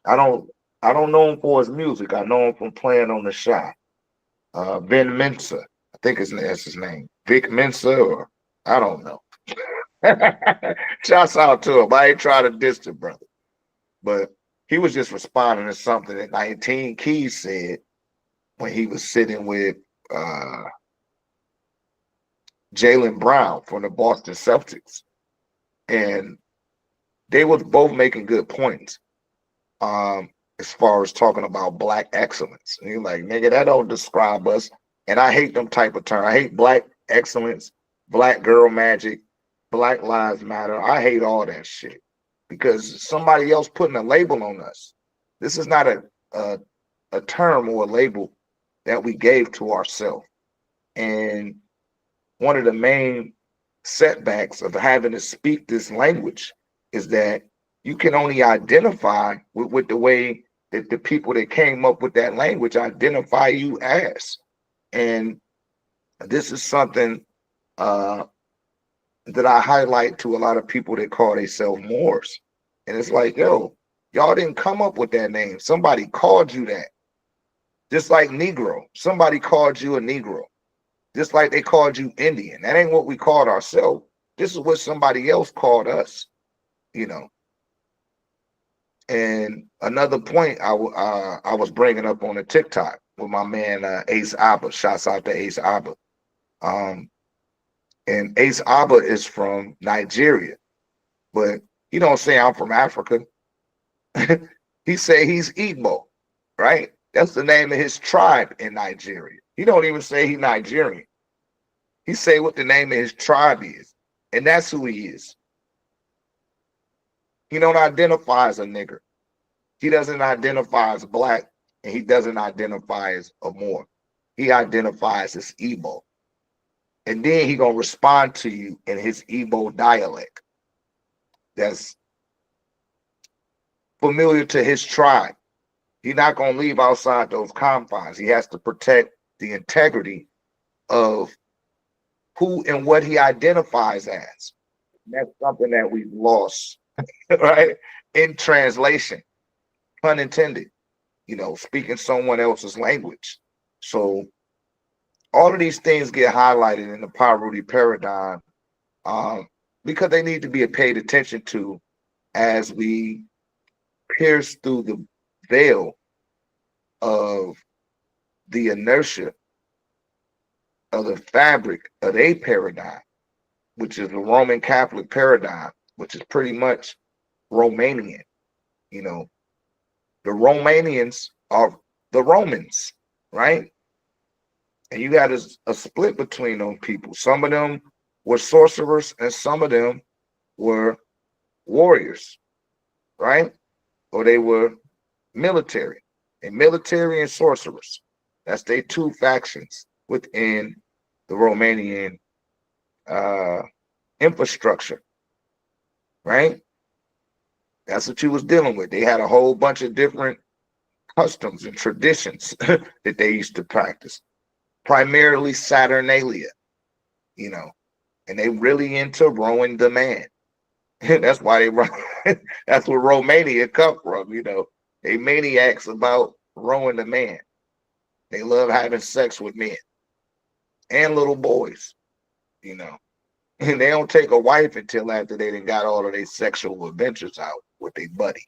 [SPEAKER 1] don't know him for his music. I know him from playing on the shop. Ben Mensa, I think that's his name. Vic Mensa, or I don't know. Shouts out to him. I ain't trying to diss the brother, but he was just responding to something that 19 Keys said when he was sitting with Jaylen Brown from the Boston Celtics, and they was both making good points. As far as talking about Black excellence, and you're like, nigga, that don't describe us. And I hate them type of terms. I hate Black excellence, Black girl magic, Black lives matter. I hate all that shit because somebody else putting a label on us. This is not a term or a label that we gave to ourselves. And one of the main setbacks of having to speak this language is that you can only identify with the way that the people that came up with that language identify you as. And this is something that I highlight to a lot of people that call themselves Moors. And it's like, yo, y'all didn't come up with that name. Somebody called you that. Just like Negro. Somebody called you a Negro. Just like they called you Indian. That ain't what we called ourselves. This is what somebody else called us, you know. And another point I was bringing up on the TikTok with my man Ace Abba. Shouts out to Ace Abba. And Ace Abba is from Nigeria, but he don't say I'm from Africa. He say he's Igbo, right? That's the name of his tribe in Nigeria. He don't even say he's Nigerian. He say what the name of his tribe is, and that's who he is. He don't identify as a nigger. He doesn't identify as Black, and he doesn't identify as a Moor. He identifies as Igbo. And then he gonna respond to you in his Igbo dialect that's familiar to his tribe. He's not gonna leave outside those confines. He has to protect the integrity of who and what he identifies as. And that's something that we've lost, right? In translation, pun intended, you know, speaking someone else's language. So all of these things get highlighted in the Parvati paradigm because they need to be paid attention to as we pierce through the veil of the inertia of the fabric of a paradigm, which is the Roman Catholic paradigm, which is pretty much Romanian. You know, the Romanians are the Romans, right? And you got a split between those people. Some of them were sorcerers and some of them were warriors, right? Or they were military. And military and sorcerers. That's their two factions within the Romanian infrastructure, right? That's what you was dealing with. They had a whole bunch of different customs and traditions that they used to practice, primarily Saturnalia, you know, and they really into rowing the man. That's why they run. That's where Romania come from, you know. They maniacs about rowing the man. They love having sex with men and little boys, you know. And they don't take a wife until after they done got all of their sexual adventures out with their buddy.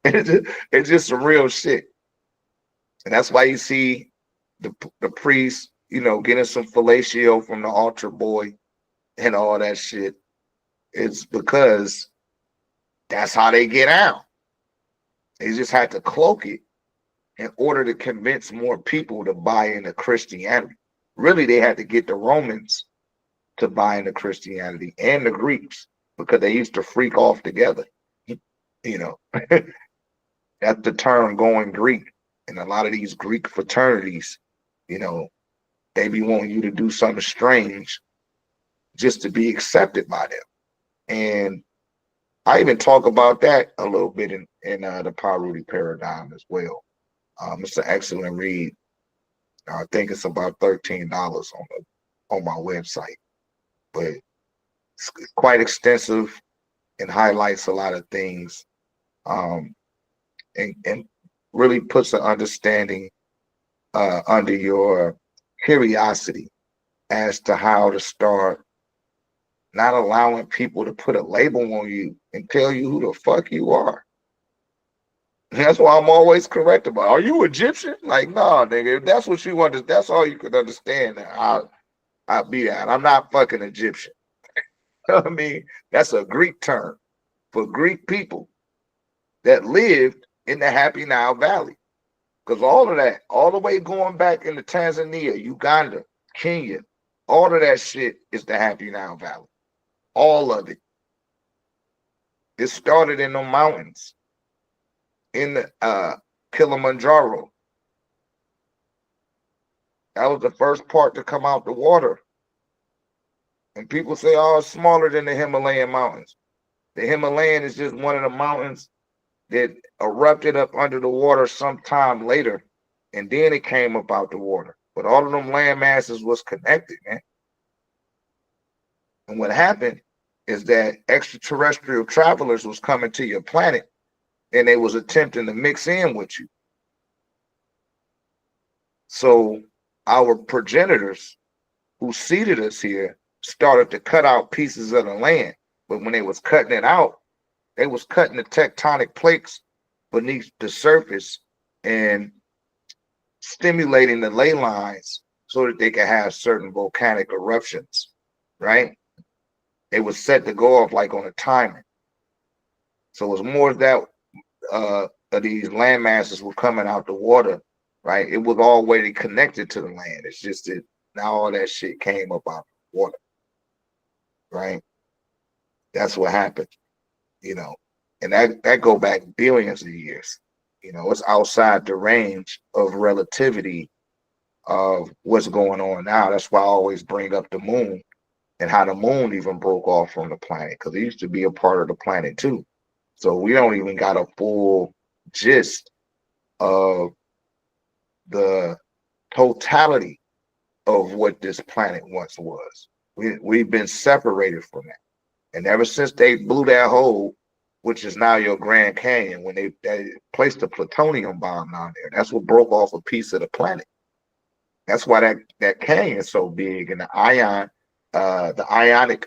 [SPEAKER 1] It's just some real shit. And that's why you see the priests getting some fellatio from the altar boy and all that shit. It's because that's how they get out. They just had to cloak it in order to convince more people to buy into Christianity. Really, they had to get the Romans to buy into Christianity and the Greeks because they used to freak off together. That's the term going Greek. And a lot of these Greek fraternities, they be wanting you to do something strange just to be accepted by them. And I even talk about that a little bit in the Parudi paradigm as well. It's an excellent read. I think it's about $13 on my website, but it's quite extensive and highlights a lot of things, and really puts an understanding under your curiosity as to how to start not allowing people to put a label on you and tell you who the fuck you are. That's why I'm always correct about, are you Egyptian? Like, no, nigga, if that's what you want, that's all you could understand. I'll be that. I'm not fucking Egyptian. I mean, that's a Greek term for Greek people that lived in the Happy Nile Valley. Because all of that, all the way going back into Tanzania, Uganda, Kenya, all of that shit is the Happy Nile Valley. All of it. It started in the mountains, in the Kilimanjaro. That was the first part to come out the water. And people say, oh, it's smaller than the Himalayan mountains. The Himalayan is just one of the mountains that erupted up under the water sometime later, and then it came up out the water. But all of them land masses was connected, man. And what happened is that extraterrestrial travelers was coming to your planet, and they was attempting to mix in with you. So our progenitors who seeded us here started to cut out pieces of the land. But when they was cutting it out, they was cutting the tectonic plates beneath the surface and stimulating the ley lines so that they could have certain volcanic eruptions, right? It was set to go off like on a timer. So it was more that of these land masses were coming out the water, right? It was already connected to the land. It's just that now all that shit came up out of the water, right? That's what happened, and that go back billions of years. It's outside the range of relativity of what's going on now. That's why I always bring up the moon and how the moon even broke off from the planet, because it used to be a part of the planet too. So we don't even got a full gist of the totality of what this planet once was. We've been separated from that. And ever since they blew that hole, which is now your Grand Canyon, when they placed a plutonium bomb down there, that's what broke off a piece of the planet. That's why that canyon is so big, and the ionic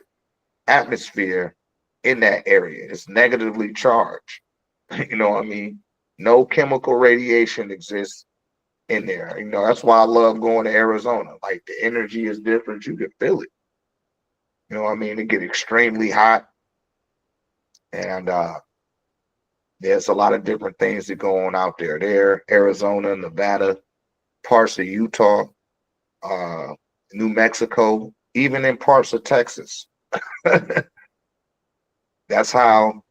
[SPEAKER 1] atmosphere in that area is negatively charged. You know what I mean? No chemical radiation exists in there. That's why I love going to Arizona. Like, the energy is different. You can feel it. You know what I mean? It get extremely hot. And there's a lot of different things that go on out there. Arizona, Nevada, parts of Utah, New Mexico, even in parts of Texas. That's how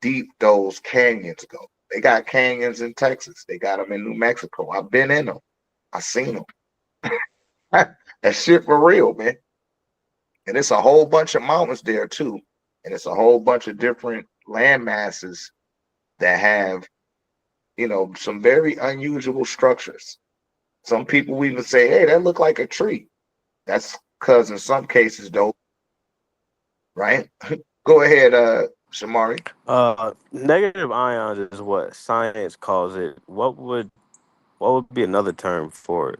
[SPEAKER 1] deep those canyons go. They got canyons in Texas. They got them in New Mexico. I've been in them. I've seen them. That shit for real, man. And it's a whole bunch of mountains there too. And it's a whole bunch of different land masses that have, some very unusual structures. Some people even say, hey, that look like a tree. That's because in some cases, though, right? Go ahead, Shamari.
[SPEAKER 4] Negative ions is what science calls it. What would be another term for it?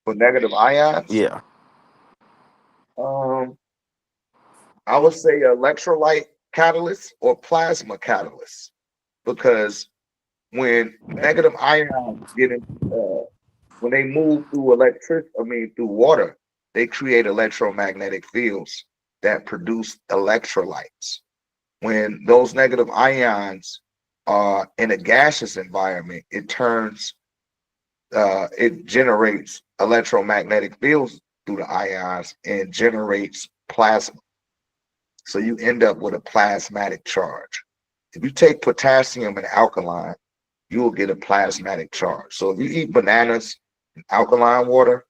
[SPEAKER 1] For negative ions?
[SPEAKER 4] Yeah.
[SPEAKER 1] I would say electrolyte catalyst or plasma catalyst, because when negative ions get in, when they move through through water, they create electromagnetic fields that produce electrolytes. When those negative ions are in a gaseous environment, it generates electromagnetic fields through the ions and generates plasma. So you end up with a plasmatic charge. If you take potassium and alkaline, you will get a plasmatic charge. So if you eat bananas and alkaline water,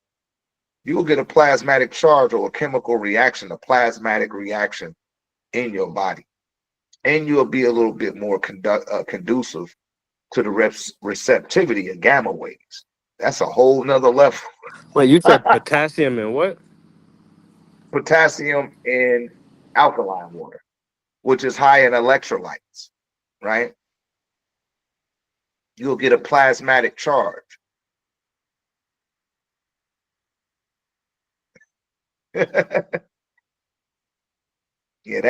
[SPEAKER 1] you will get a plasmatic charge or a chemical reaction, a plasmatic reaction in your body. And you'll be a little bit more conducive to the receptivity of gamma waves. That's a whole nother level.
[SPEAKER 4] Wait, you said potassium and what?
[SPEAKER 1] Potassium in alkaline water, which is high in electrolytes, right? You'll get a plasmatic charge. Yeah,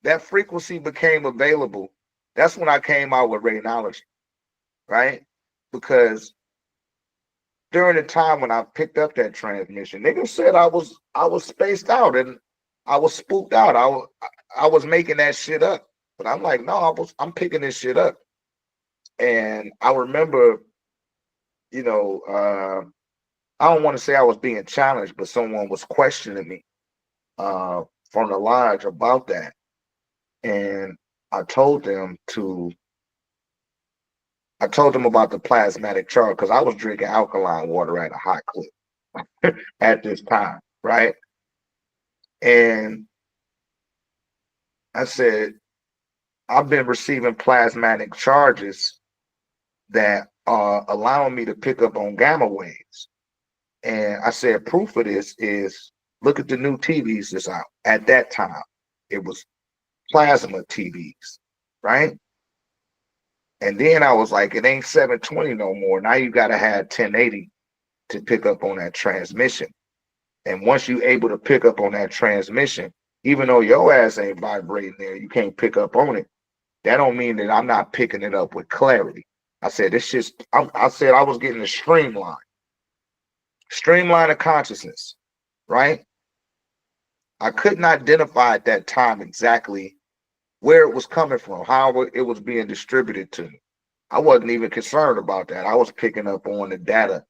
[SPEAKER 1] that frequency became available. That's when I came out with radiology, right? Because during the time when I picked up that transmission, niggas said I was spaced out and I was spooked out. I was making that shit up. But I'm like, no, I'm picking this shit up. And I remember, I don't want to say I was being challenged, but someone was questioning me from the lodge about that. And I told them about the plasmatic charge because I was drinking alkaline water at a high clip at this time, right? And I said, I've been receiving plasmatic charges that are allowing me to pick up on gamma waves. And I said, proof of this is look at the new TVs that's out. At that time, it was plasma TVs, right? And then I was like, it ain't 720 no more. Now you got to have 1080 to pick up on that transmission. And once you're able to pick up on that transmission, even though your ass ain't vibrating there, you can't pick up on it. That don't mean that I'm not picking it up with clarity. I said, I said I was getting a streamline of consciousness, right? I couldn't identify at that time exactly where it was coming from, how it was being distributed to me. I wasn't even concerned about that. I was picking up on the data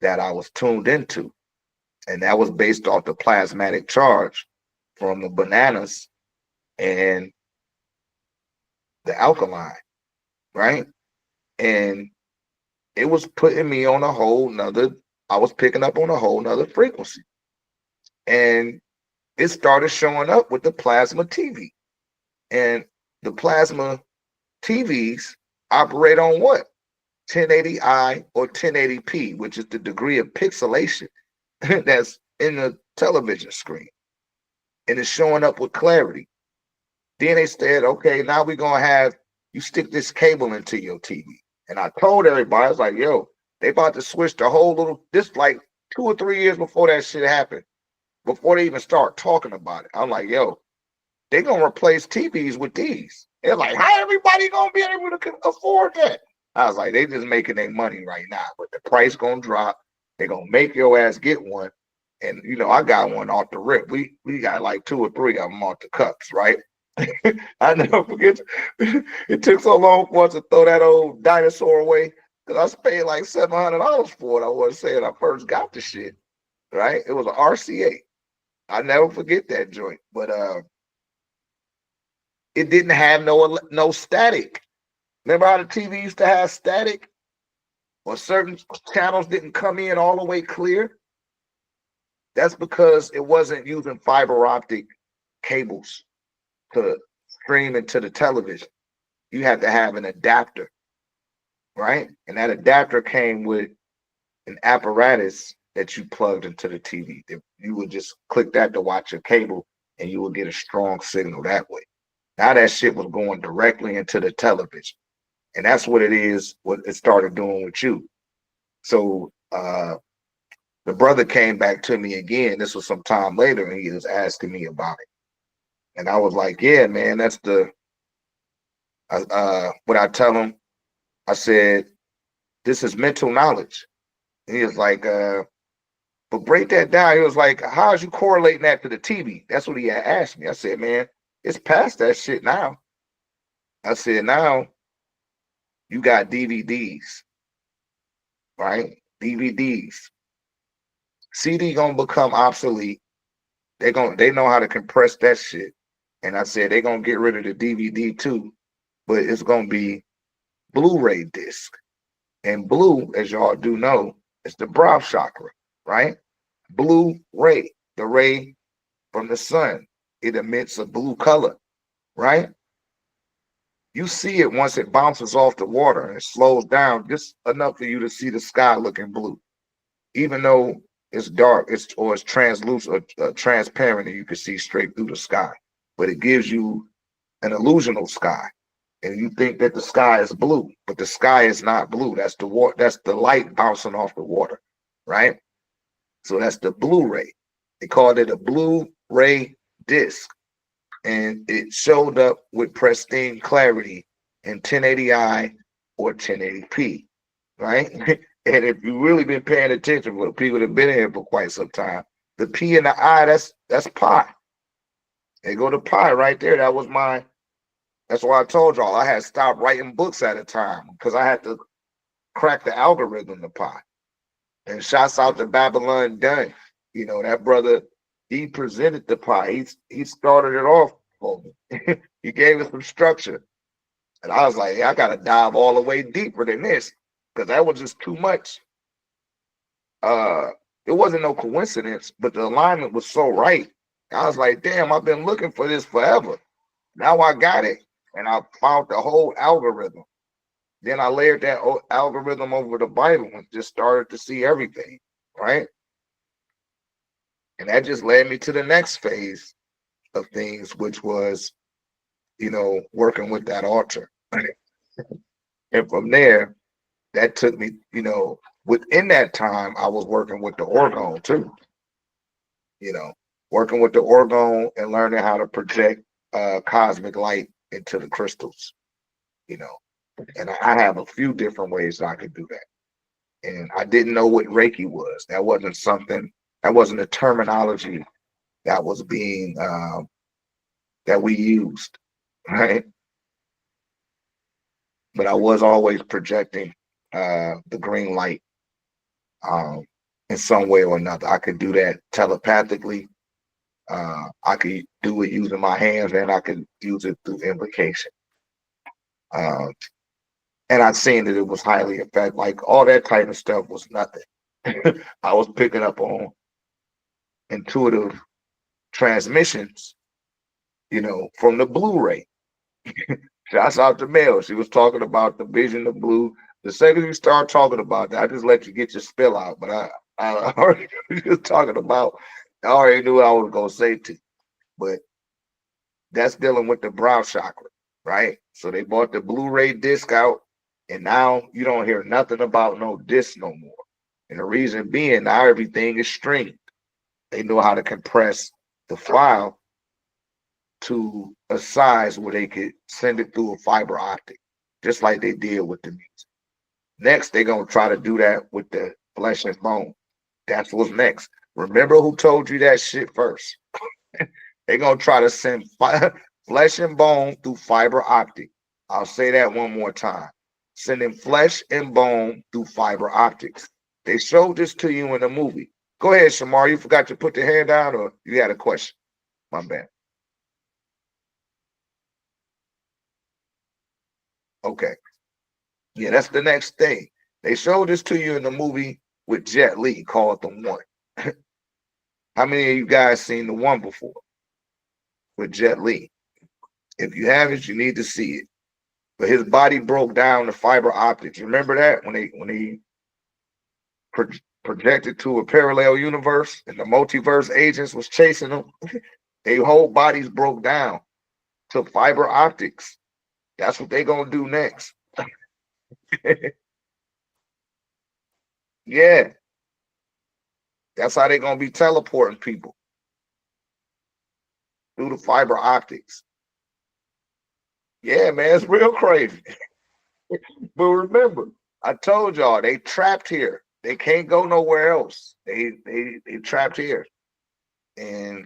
[SPEAKER 1] that I was tuned into. And that was based off the plasmatic charge from the bananas and the alkaline, right? And it was putting me on I was picking up on a whole nother frequency. And it started showing up with the plasma TV. And the plasma TVs operate on what? 1080i or 1080p, which is the degree of pixelation that's in the television screen. And it's showing up with clarity. Then they said, okay, now we're going to have you stick this cable into your TV. And I told everybody, I was like, yo, they about to switch the whole this like 2 or 3 years before that shit happened, before they even start talking about it. I'm like, yo, they're going to replace TVs with these. They're like, how everybody going to be able to afford that? I was like, they just making their money right now, but the price going to drop. They're going to make your ass get one. And, I got one off the rip. We got like 2 or 3 of them off the cups, right? I never forget. It took so long for us to throw that old dinosaur away because I paid like $700 for it. I was saying I first got the shit, right? It was an RCA. I never forget that joint, but it didn't have no static. Remember how the TV used to have static, or certain channels didn't come in all the way clear? That's because it wasn't using fiber optic cables to stream into the television. You had to have an adapter, right? And that adapter came with an apparatus that you plugged into the TV. You would just click that to watch your cable and you would get a strong signal that way. Now that shit was going directly into the television. And that's what it is, what it started doing with you. So the brother came back to me again. This was some time later, and he was asking me about it. And I was like, yeah, man, that's what I tell him. I said, this is mental knowledge. And he was like, but break that down. He was like, how's you correlating that to the TV? That's what he had asked me. I said, man, it's past that shit now. I said, now you got DVDs, right? DVDs. CD gonna become obsolete. They know how to compress that shit. And I said they're gonna get rid of the DVD too, but it's gonna be Blu-ray disc. And blue, as y'all do know, is the brow chakra, right? Blue ray, the ray from the sun. It emits a blue color, right? You see it once it bounces off the water and it slows down just enough for you to see the sky looking blue, even though it's dark, it's translucent or transparent, and you can see straight through the sky. But it gives you an illusional sky, and you think that the sky is blue, but the sky is not blue. That's the water. That's the light bouncing off the water, right? So that's the Blu-ray. They called it a Blu-ray disc, and it showed up with pristine clarity in 1080i or 1080p, right? And if you've really been paying attention, for people that have been here for quite some time, the P and the I, that's pi. They go to pi right there. That's why I told y'all I had stopped writing books at a time because I had to crack the algorithm to pi. And shouts out to Babylon Dunn. You know, that brother, he presented the pi. He started it off for me. He gave us some structure. And I was like, hey, I got to dive all the way deeper than this because that was just too much. It wasn't no coincidence, but the alignment was so right. I was like, damn, I've been looking for this forever. Now I got it. And I found the whole algorithm. Then I layered that algorithm over the Bible and just started to see everything, right? And that just led me to the next phase of things, which was, working with that altar. And from there, that took me, within that time, I was working with the orgone too, working with the orgone and learning how to project cosmic light into the crystals, and I have a few different ways I could do that. And I didn't know what Reiki was. That wasn't a terminology that was being, that we used, right? But I was always projecting the green light in some way or another. I could do that telepathically. I could do it using my hands, and I could use it through invocation. And I'd seen that it was highly effective. Like all that type of stuff was nothing. I was picking up on intuitive transmissions, from the Blu-ray. Shouts out to Mel. She was talking about the vision of blue. The second you start talking about that, I just let you get your spill out. But I already was talking about, I already knew what I was going to say to you. But that's dealing with the brow chakra, right? So they bought the Blu-ray disc out, and now you don't hear nothing about no disc no more. And the reason being, now everything is streamed. They know how to compress the file to a size where they could send it through a fiber optic, just like they did with the music. Next, they're going to try to do that with the flesh and bone. That's what's next. Remember who told you that shit first. They're going to try to send flesh and bone through fiber optic. I'll say that one more time. Sending flesh and bone through fiber optics. They showed this to you in the movie. Go ahead, Shamar. You forgot to put the hand down, or you had a question? My bad. Okay. Yeah, that's the next thing. They showed this to you in the movie with Jet Li called The One. How many of you guys seen The One before with Jet Li? If you haven't, you need to see it. But his body broke down to fiber optics. Remember that when he projected to a parallel universe and the multiverse agents was chasing him? Their whole bodies broke down to fiber optics. That's what they're gonna do next. Yeah, that's how they're gonna be teleporting people through the fiber optics. Yeah, man, it's real crazy. But remember, I told y'all they trapped here. They can't go nowhere else. They trapped here, and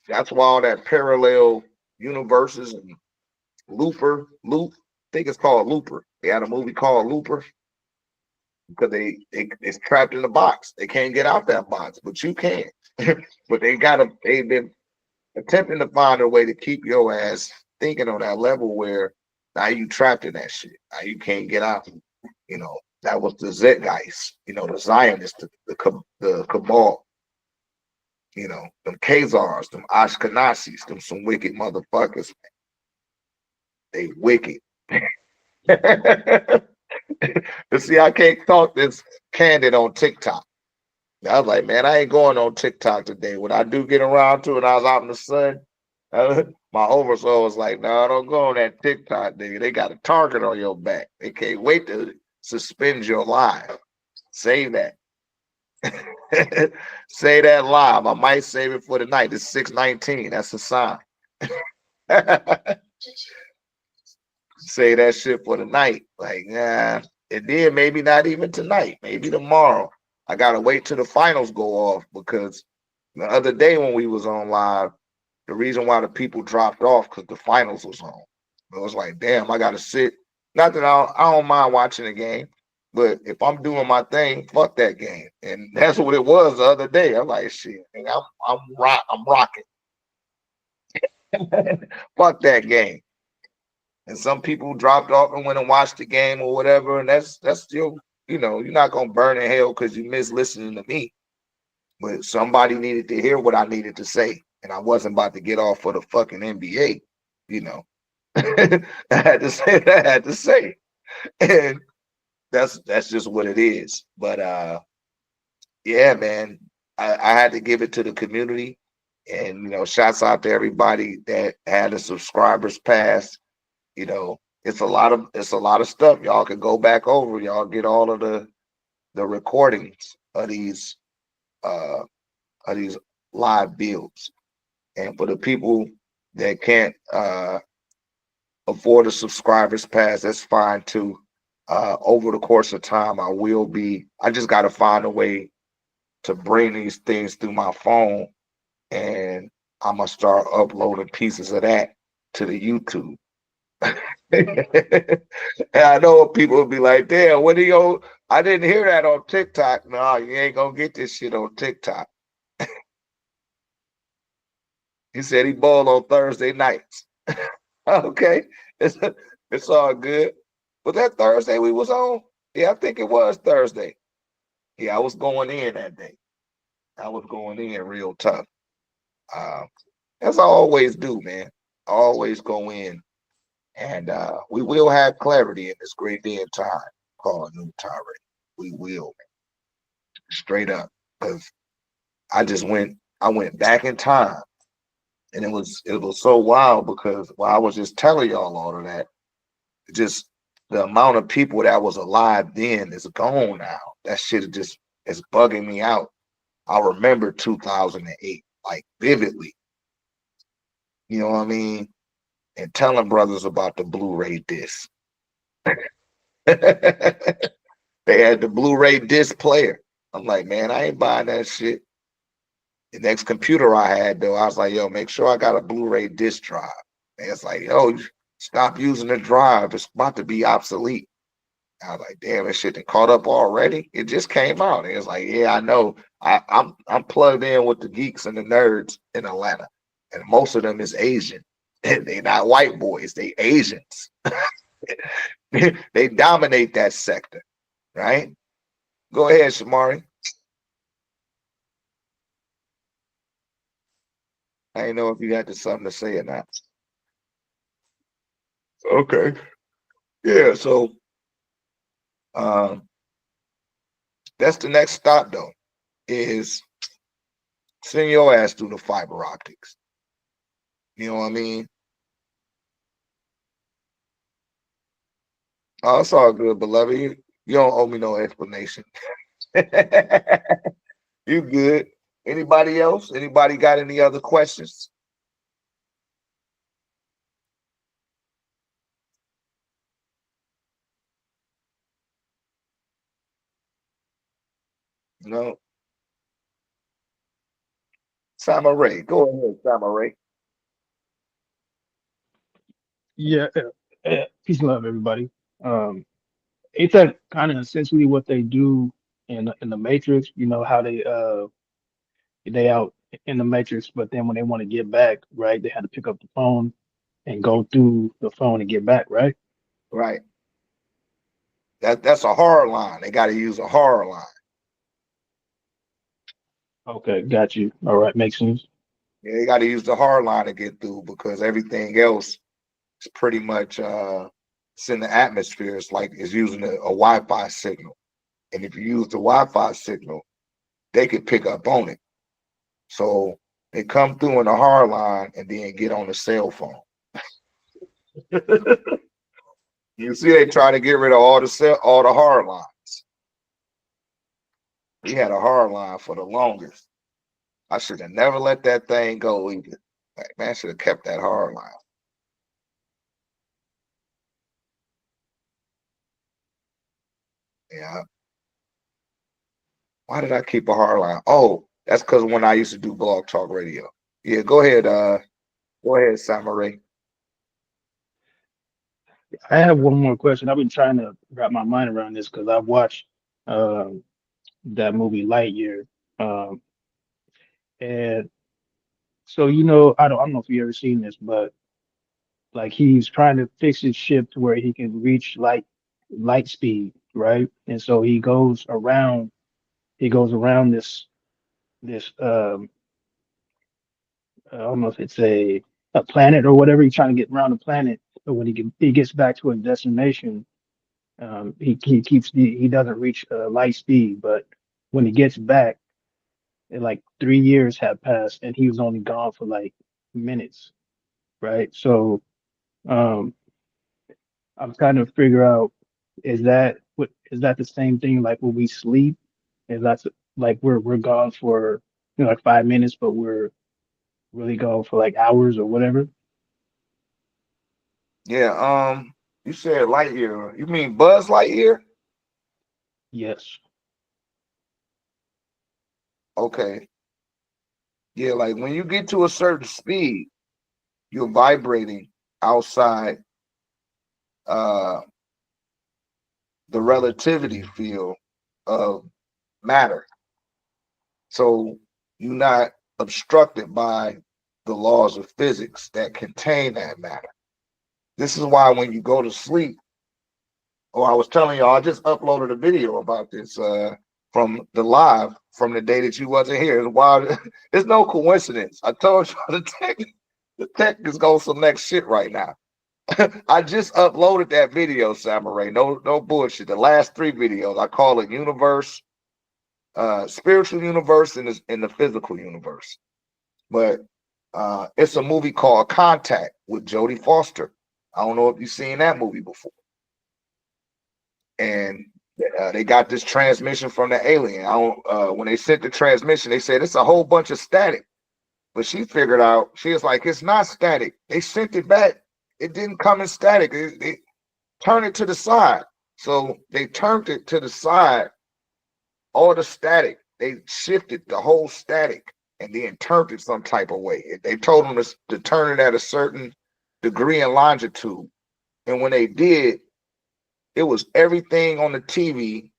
[SPEAKER 1] that's why all that parallel universes and Loop. I think it's called Looper. They had a movie called Looper because it's trapped in the box. They can't get out that box, but you can. But they've been attempting to find a way to keep your ass thinking on that level where now you trapped in that shit. Now you can't get out. You know, that was the Zeitgeist, the Zionists, the Cabal, them Khazars, them Ashkenazis, them some wicked motherfuckers. They wicked. See, I can't talk this candid on TikTok. I was like, man, I ain't going on TikTok today. When I do get around to it, I was out in the sun. My oversoul was like, no, don't go on that TikTok, nigga. They got a target on your back. They can't wait to suspend your live. Save that. Say that live. I might save it for the night. It's 6:19. That's a sign. Say that shit for the night. Like, nah. And then maybe not even tonight. Maybe tomorrow. I gotta wait till the finals go off because the other day when we was on live, the reason why the people dropped off because the finals was on. It was like, damn, I gotta sit. Not that I don't mind watching the game, but if I'm doing my thing, fuck that game. And that's what it was the other day. I'm like, shit, I'm rocking. Fuck that game. And some people dropped off and went and watched the game or whatever, and that's still, you're not gonna burn in hell because you miss listening to me. But somebody needed to hear what I needed to say, and I wasn't about to get off for the fucking NBA. I had to say that I had to say, and that's just what it is. But yeah, man, I had to give it to the community, and shouts out to everybody that had a subscribers pass. It's a lot of stuff y'all can go back over. Y'all get all of the recordings of these live builds. And for the people that can't afford a subscribers pass, that's fine too. Over the course of time, I just got to find a way to bring these things through my phone, and I'm gonna start uploading pieces of that to the YouTube. And I know people will be like, damn, I didn't hear that on TikTok. No, you ain't gonna get this shit on TikTok. He said he balled on Thursday nights. Okay, it's all good. Was that Thursday we was on? Yeah, I think it was Thursday. Yeah, I was going in that day. I was going in real tough. As I always do, man. I always go in, and we will have clarity in this great day and time called New Tirade. We will, straight up, because I went back in time, and it was so wild because while I was just telling y'all all of that, just the amount of people that was alive then is gone now. That shit is bugging me out. I remember 2008 like vividly. You know what I mean? And telling brothers about the Blu-ray disc. They had the Blu-ray disc player. I'm like, man, I ain't buying that shit. The next computer I had, though, I was like, yo, make sure I got a Blu-ray disc drive. And it's like, yo, stop using the drive. It's about to be obsolete. I was like, damn, this shit caught up already. It just came out. And it's like, yeah, I know. I'm plugged in with the geeks and the nerds in Atlanta, and most of them is Asian. They not white boys. They Asians. They dominate that sector, right? Go ahead, Shamari. I didn't know if you had something to say or not. Okay. Yeah. So um, that's the next stop, though, is send your ass through the fiber optics. You know what I mean? Oh, it's all good, beloved. You don't owe me no explanation. You good. Anybody else? Anybody got any other questions? No, Samaray. Go ahead, Samaray.
[SPEAKER 6] Yeah, peace and love, everybody. Um, ain't that kind of essentially what they do in the Matrix? You know how they out in the Matrix, but then when they want to get back, right, they had to pick up the phone and go through the phone and get back, right?
[SPEAKER 1] Right. That's a horror line. They got to use a horror line.
[SPEAKER 6] Okay, got you. All right, makes sense.
[SPEAKER 1] Yeah, they got to use the horror line to get through because everything else is pretty much it's in the atmosphere. It's like it's using a Wi-Fi signal. And if you use the Wi-Fi signal, they could pick up on it. So they come through in the hard line and then get on the cell phone. You see, they try to get rid of all the hard lines. We had a hard line for the longest. I should have never let that thing go either. Like, man, should have kept that hard line. Yeah. Why did I keep a hard line? Oh, that's because when I used to do Blog Talk Radio. Yeah, go ahead, Samaray.
[SPEAKER 6] I have one more question. I've been trying to wrap my mind around this because I've watched um that movie Lightyear, um, and so I don't know if you ever seen this, but like he's trying to fix his ship to where he can reach light speed, right? And so he goes around this I don't know if it's a planet or whatever. He's trying to get around the planet, but when he gets back to his destination, he doesn't reach light speed. But when he gets back, like 3 years have passed, and he was only gone for like minutes, right? So um, I'm trying to figure out, is that the same thing like when we sleep? Is that like we're gone for like 5 minutes, but we're really gone for like hours or whatever?
[SPEAKER 1] Yeah, you said Lightyear. You mean Buzz Lightyear?
[SPEAKER 6] Yes.
[SPEAKER 1] Okay. Yeah, like when you get to a certain speed, you're vibrating outside uh the relativity field of matter. So you're not obstructed by the laws of physics that contain that matter. This is why when you go to sleep, oh, I was telling y'all, I just uploaded a video about this from the live from the day that you wasn't here. It's wild. It's no coincidence. I told you the tech is going some next shit right now. I just uploaded that video, Samurai. No bullshit. The last 3 videos, I call it universe, spiritual universe, and the physical universe. But it's a movie called Contact with Jodie Foster. I don't know if you've seen that movie before. And they got this transmission from the alien. I don't. When they sent the transmission, they said it's a whole bunch of static. But she figured out, she was like, it's not static. They sent it back. It didn't come in static. They turned it to the side. So they turned it to the side, all the static. They shifted the whole static and then turned it some type of way. They told them to turn it at a certain degree and longitude. And when they did, it was everything on the TV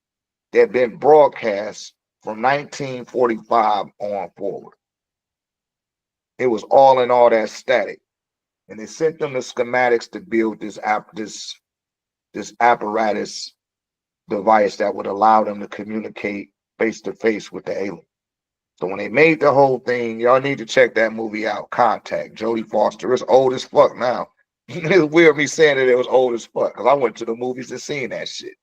[SPEAKER 1] that had been broadcast from 1945 on forward. It was all in all that static. And they sent them the schematics to build this apparatus device that would allow them to communicate face to face with the alien. So when they made the whole thing, y'all need to check that movie out. Contact, Jodie Foster. It's old as fuck now. It's weird me saying that it was old as fuck because I went to the movies and seen that shit.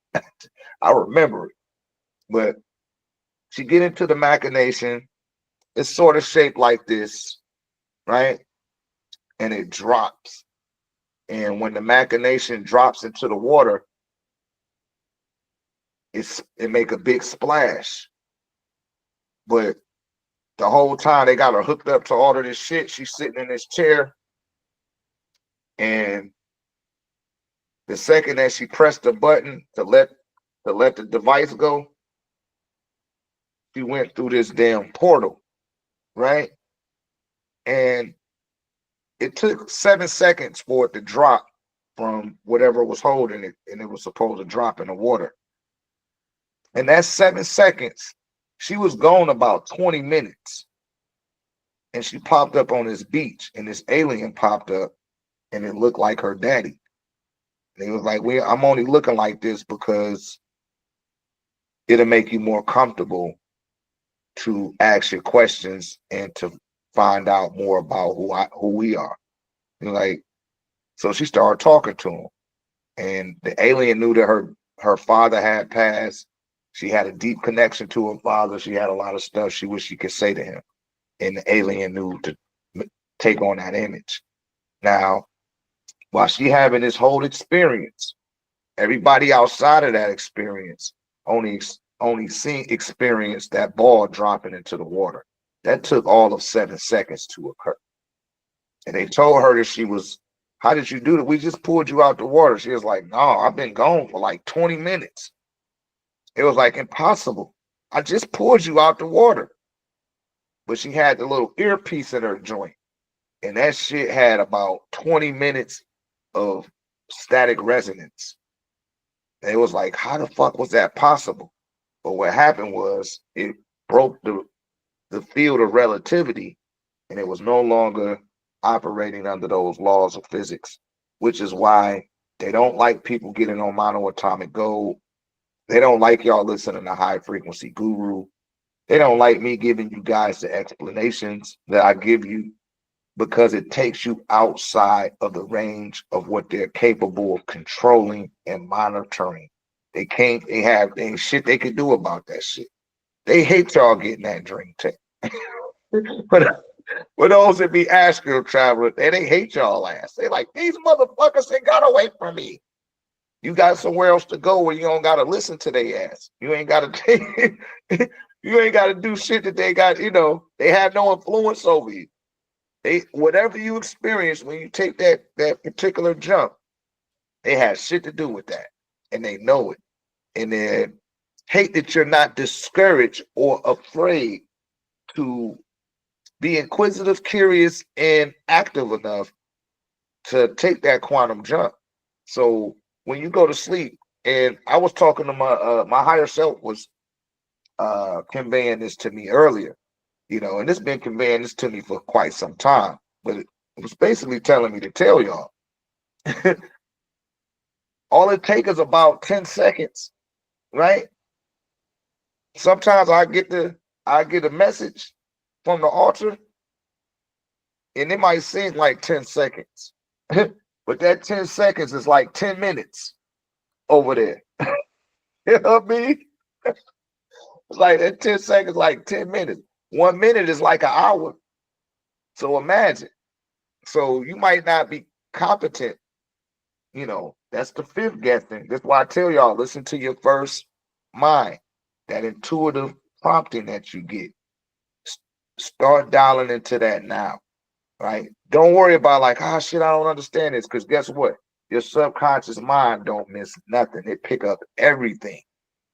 [SPEAKER 1] I remember it. But she get into the machination. It's sort of shaped like this, right? And it drops. And when the machination drops into the water, it make a big splash. But the whole time they got her hooked up to all of this shit. She's sitting in this chair, and the second that she pressed the button to let the device go, she went through this damn portal, right? And it took 7 seconds for it to drop from whatever was holding it, and it was supposed to drop in the water. And that 7 seconds, she was gone about 20 minutes. And she popped up on this beach, and this alien popped up, and it looked like her daddy. And he was like, I'm only looking like this because it'll make you more comfortable to ask your questions and to find out more about who we are. And like, so she started talking to him, and the alien knew that her father had passed. She had a deep connection to her father. She had a lot of stuff she wished she could say to him, and the alien knew to take on that image. Now, while she having this whole experience, everybody outside of that experience only experienced that ball dropping into the water. That took all of 7 seconds to occur. And they told her that she was, how did you do that? We just pulled you out the water. She was like, no, I've been gone for like 20 minutes. It was like impossible. I just pulled you out the water. But she had the little earpiece in her joint. And that shit had about 20 minutes of static resonance. And it was like, how the fuck was that possible? But what happened was it broke the field of relativity, and it was no longer operating under those laws of physics, which is why they don't like people getting on monoatomic gold. They don't like y'all listening to high frequency guru. They don't like me giving you guys the explanations that I give you, because it takes you outside of the range of what they're capable of controlling and monitoring. They ain't shit they could do about that shit. They hate y'all getting that dream tech. But for those that be astral travelers, they hate y'all ass. They like, these motherfuckers, they got away from me. You got somewhere else to go where you don't gotta listen to their ass. You ain't gotta take you ain't gotta do shit that they got, they have no influence over you. Whatever you experience when you take that particular jump, they have shit to do with that. And they know it. And they hate that you're not discouraged or afraid to be inquisitive, curious, and active enough to take that quantum jump. So when you go to sleep, and I was talking to my higher self was conveying this to me earlier, and it's been conveying this to me for quite some time, but it was basically telling me to tell y'all. All it takes is about 10 seconds, right? Sometimes I get a message from the altar, and it might seem like 10 seconds. But that 10 seconds is like 10 minutes over there. You know what I mean? It's like that 10 seconds, like 10 minutes. 1 minute is like an hour. So imagine. So you might not be competent. That's the fifth guessing. That's why I tell y'all, listen to your first mind, that intuitive prompting that you get. Start dialing into that now, right? Don't worry about like, shit, I don't understand this, because guess what? Your subconscious mind don't miss nothing. It pick up everything,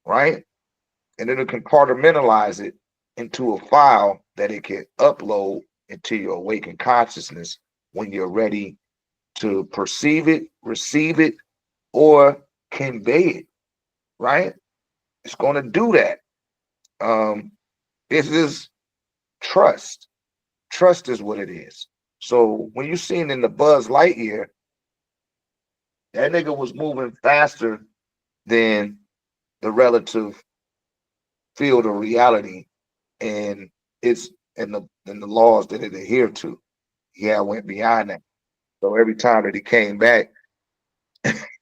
[SPEAKER 1] right? And then it compartmentalize it into a file that it can upload into your awakened consciousness when you're ready to perceive it, receive it, or convey it, right? It's going to do that. This is trust. Trust is what it is. So when you seen in the Buzz Lightyear, that nigga was moving faster than the relative field of reality and it's and the laws that it adhered to. Yeah, I went beyond that. So every time that he came back,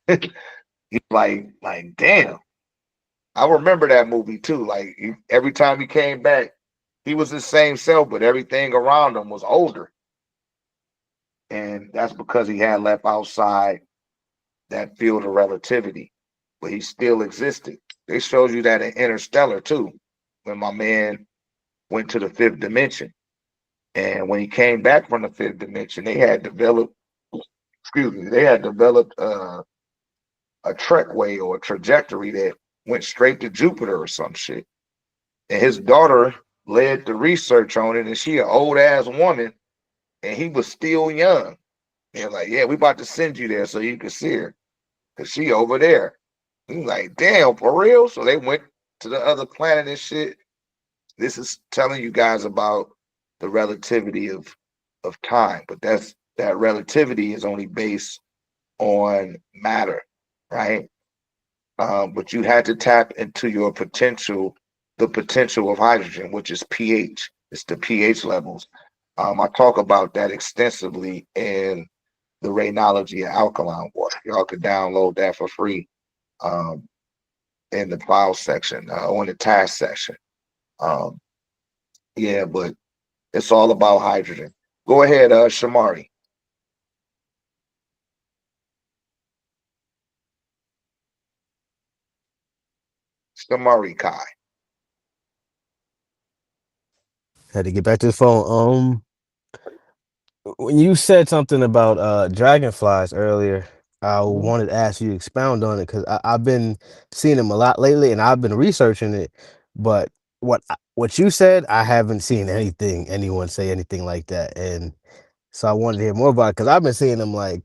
[SPEAKER 1] he's like, damn. I remember that movie too. Like every time he came back, he was the same self, but everything around him was older. And that's because he had left outside that field of relativity, but he still existed. They showed you that in Interstellar too, when my man went to the fifth dimension. And when he came back from the fifth dimension, they had developed a trekway or a trajectory that went straight to Jupiter or some shit. and his daughter led the research on it, and she an old ass woman, and he was still young. They're like, yeah, we about to send you there so you can see her, cause she over there. He's like, damn, for real? So they went to the other planet and shit. This is telling you guys about the relativity of time, but that relativity is only based on matter, right? But you had to tap into your potential, the potential of hydrogen, which is pH. It's the pH levels. I talk about that extensively in the raynology of alkaline water. Y'all could download that for free um, in the file section or in the task section. Um, yeah, but it's all about hydrogen. Go ahead, Shamari. Shamari Kai.
[SPEAKER 4] Had to get back to the phone. When you said something about dragonflies earlier, I wanted to ask you to expound on it because I've been seeing them a lot lately, and I've been researching it. But what you said, I haven't seen anyone say anything like that, and so I wanted to hear more about it because I've been seeing them like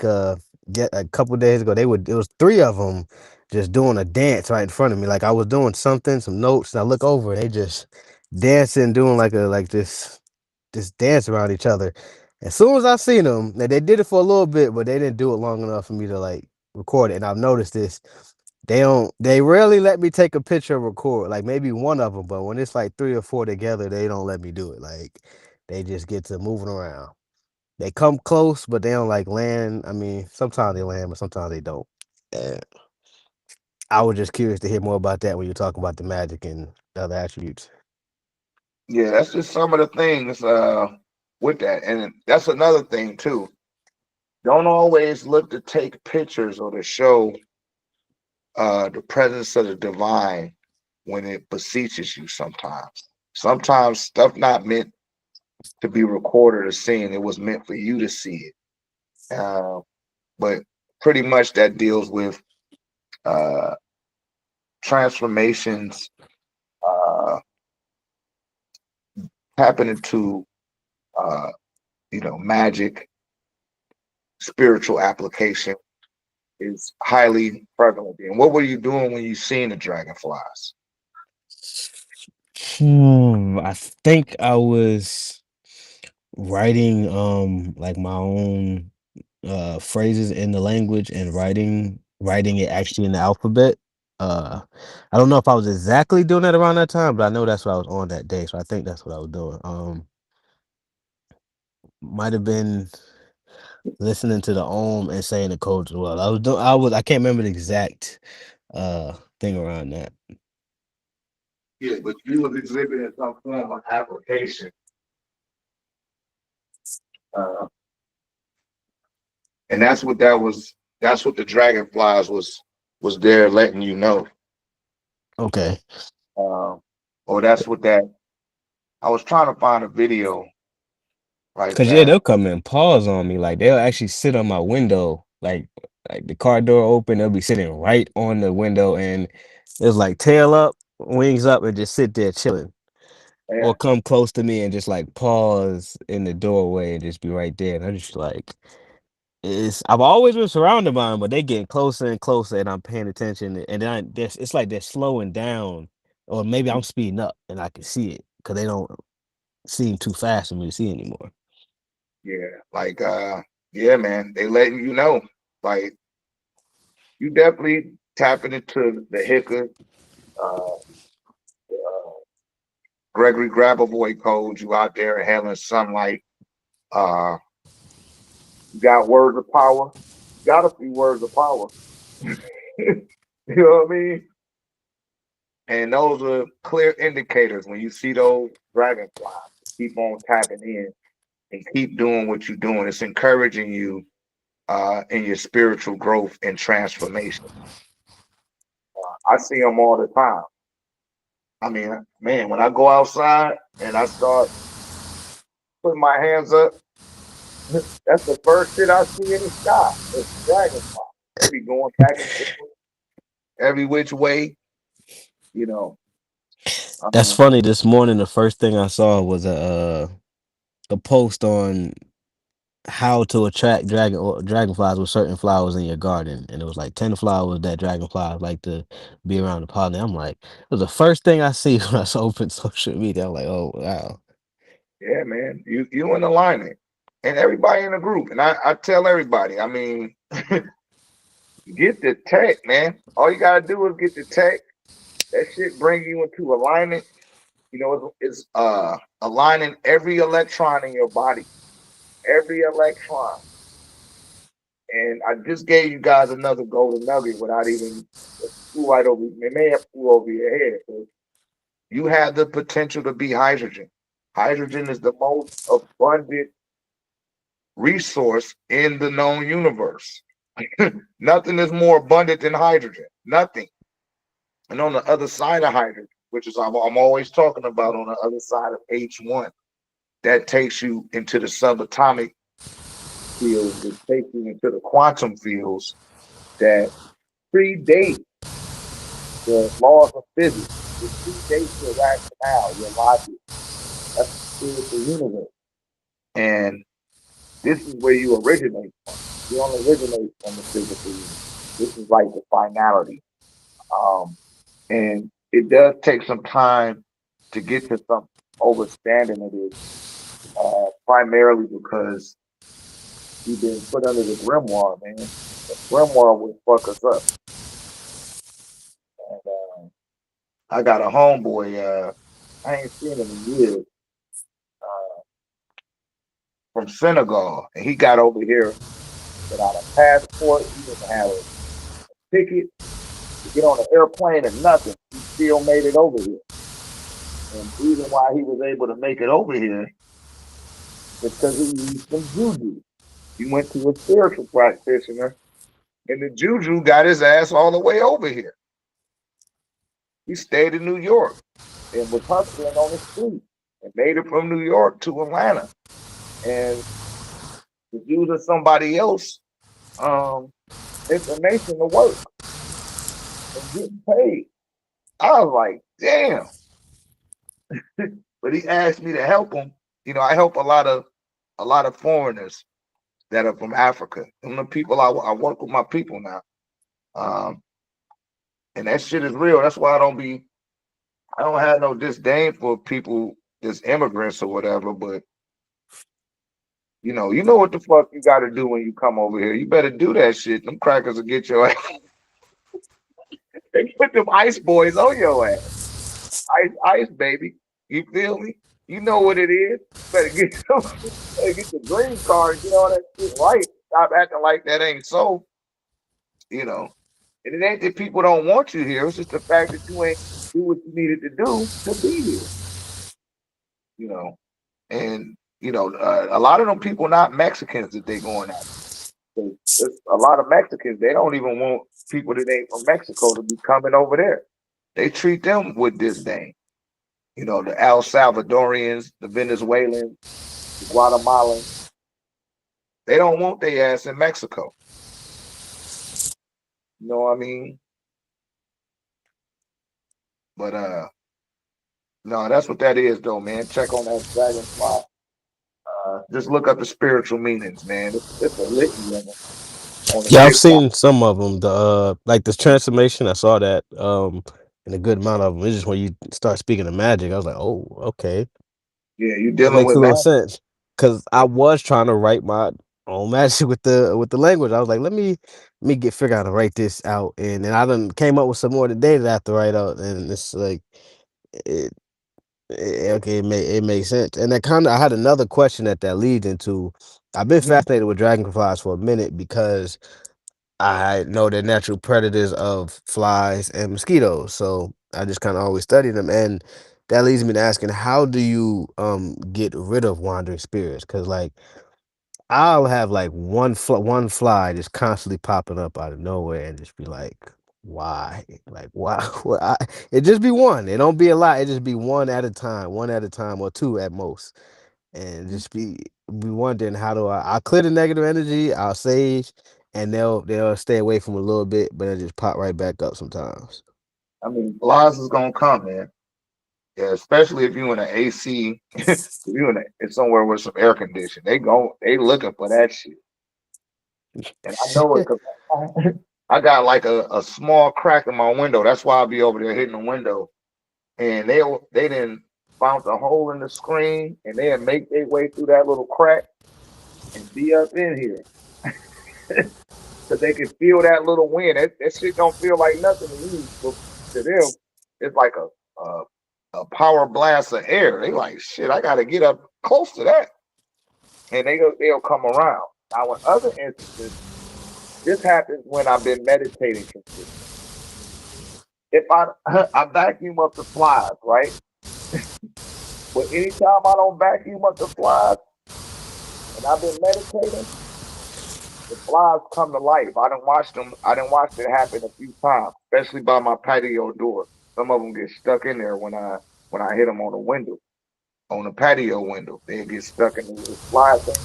[SPEAKER 4] get a couple days ago. It was three of them just doing a dance right in front of me. Like I was doing something, some notes, and I look over, and they just dancing, doing like this dance around each other. As soon as I seen them, they did it for a little bit, but they didn't do it long enough for me to like record it. And I've noticed this. They rarely let me take a picture or record, like maybe one of them, but when it's like three or four together, they don't let me do it. Like they just get to moving around. They come close, but they don't like land. I mean, sometimes they land, but sometimes they don't. And I was just curious to hear more about that when you're talking about the magic and the other attributes.
[SPEAKER 1] Yeah, that's just some of the things with that. And that's another thing too. Don't always look to take pictures or to show the presence of the divine when it beseeches you sometimes. Sometimes stuff not meant to be recorded or seen. It was meant for you to see it. But pretty much that deals with uh, transformations uh, happening to magic, spiritual application is highly prevalent. And what were you doing when you seen the dragonflies?
[SPEAKER 4] I think I was writing like my own phrases in the language and writing it actually in the alphabet. Uh I don't know if I was exactly doing that around that time, but I know that's what I was on that day. So I think that's what I was doing. Might have been listening to the Om and saying the codes as well. I can't remember the exact thing around that.
[SPEAKER 1] Yeah, but you was exhibiting some form of application. Uh, and that's what the dragonflies was there letting you know.
[SPEAKER 4] Okay.
[SPEAKER 1] Or that's what that I was trying to find a video right
[SPEAKER 4] Cause yeah,
[SPEAKER 1] fast.
[SPEAKER 4] they'll come and pause on me. Like they'll actually sit on my window. Like the car door open, they'll be sitting right on the window and it's like tail up, wings up, and just sit there chilling.
[SPEAKER 1] Yeah,
[SPEAKER 4] Or come close to me and just like pause in the doorway and just be right there. And I'm just like I've always been surrounded by them, but they getting closer and closer and I'm paying attention. And then it's like they're slowing down. Or maybe I'm speeding up and I can see it because they don't seem too fast for me to see anymore.
[SPEAKER 1] yeah. Like yeah, man, they letting you know. Like you definitely tapping into the Hiccup, uh, Gregory Grabavoy code. You out there handling sunlight. Uh, you got words of power. You got a few words of power. You know what I mean? And those are clear indicators when you see those dragonflies. Keep on tapping in and keep doing what you're doing. It's encouraging you in your spiritual growth and transformation. I see them all the time. I mean, man, when I go outside and I start putting my hands up, that's the first shit I see in the sky. It's dragonflies. They be going back and forth every which way, you know.
[SPEAKER 4] That's
[SPEAKER 1] Um,
[SPEAKER 4] funny. This morning, the first thing I saw was a post on how to attract dragonflies with certain flowers in your garden, and it was like 10 flowers that dragonflies like to be around the pollinate. I'm like, it was the first thing I see when I open social media. I'm like, oh wow.
[SPEAKER 1] yeah, man, you in alignment, and everybody in the group, and I tell everybody, I mean, get the tech, man. All you gotta do is get the tech. That shit bring you into alignment. You know, it's aligning every electron in your body, every electron. And I just gave you guys another golden nugget without even flew right over. It may have flew over your head, but you have the potential to be hydrogen. Hydrogen is the most abundant resource in the known universe. Nothing is more abundant than hydrogen. Nothing. And on the other side of hydrogen, which is I'm always talking about on the other side of H1, that takes you into the subatomic fields, that takes you into the quantum fields that predate the laws of physics. It predates your rationale, your logic. That's the spiritual universe. And this is where you originate from. You don't originate from the physical universe. This is like the finality. Um, and it does take some time to get to some understanding of this, primarily because we've been put under the grimoire, man. The grimoire will fuck us up. And I got a homeboy, I ain't seen him in years, uh, from Senegal, and he got over here without a passport. He didn't have a ticket to get on an airplane or nothing. He still made it over here. And the reason why he was able to make it over here is because he used some juju. He went to a spiritual practitioner, and the juju got his ass all the way over here. He stayed in New York and was hustling on the street and made it from New York to Atlanta. And was using somebody else um, information to work and getting paid. I was like, damn. But he asked me to help him. You know, I help a lot of foreigners that are from Africa. And the people I work with my people now. Um, and that shit is real. That's why I don't have no disdain for people that's immigrants or whatever, but you know what the fuck you gotta do when you come over here. You better do that shit. Them crackers will get your ass. They put them ice boys on your ass. Ice, baby. You feel me? You know what it is. Better get the green card, get all that shit right. Stop acting like that ain't so, you know. And it ain't that people don't want you here. It's just the fact that you ain't do what you needed to do to be here, you know. And a lot of them people not Mexicans that they going at. There's a lot of Mexicans. They don't even want people that ain't from Mexico to be coming over there. They treat them with disdain. The El Salvadorians, the Venezuelans, the Guatemalans, they don't want their ass in Mexico. You know what I mean? But no, that's what that is though, man. Check on that dragonfly. Just look up the spiritual meanings, man. It's a litany of them on the
[SPEAKER 4] Yeah, I've
[SPEAKER 1] TikTok.
[SPEAKER 4] seen some of them. The like this transformation, I saw that. And a good amount of them. It's just when you start speaking of magic, I was like, oh, okay,
[SPEAKER 1] Yeah, you
[SPEAKER 4] that
[SPEAKER 1] dealing
[SPEAKER 4] makes
[SPEAKER 1] with
[SPEAKER 4] a little
[SPEAKER 1] magic.
[SPEAKER 4] sense. Because I was trying to write my own magic with the language. I was like, let me get figure out how to write this out, and then I done came up with some more today that I have to write out, and it's like it. Okay, it makes sense, and that kind of I had another question that leads into. I've been
[SPEAKER 1] Mhm.
[SPEAKER 4] fascinated with dragonflies for a minute because I know they're natural predators of flies and mosquitoes, so I just kind of always study them, and that leads me to asking, how do you get rid of wandering spirits? Because like I'll have like one fly just constantly popping up out of nowhere, and just be like, why? Like why? It just be one. It don't be a lot. It just be one at a time, or two at most, and just be wondering how do I'll clear the negative energy, I'll sage, and they'll stay away from a little bit, but it just pop right back up sometimes.
[SPEAKER 1] I mean, flies is gonna come, man. Yeah, especially if you in an AC, if you in somewhere with some air conditioning, they looking for that shit. And I know it because I got like a small crack in my window. That's why I'll be over there hitting the window. And they didn't found a hole in the screen and they'll make their way through that little crack and be up in here. Because they can feel that little wind. That shit don't feel like nothing to you, but to them, it's like a power blast of air. They like, shit, I got to get up close to that. And they'll come around. Now, in other instances, this happens when I've been meditating consistently. If I vacuum up the flies, right? But anytime I don't vacuum up the flies and I've been meditating, the flies come to life. I done watched it happen a few times, especially by my patio door. Some of them get stuck in there when I hit them on the window, on the patio window. They get stuck in the little fly thing.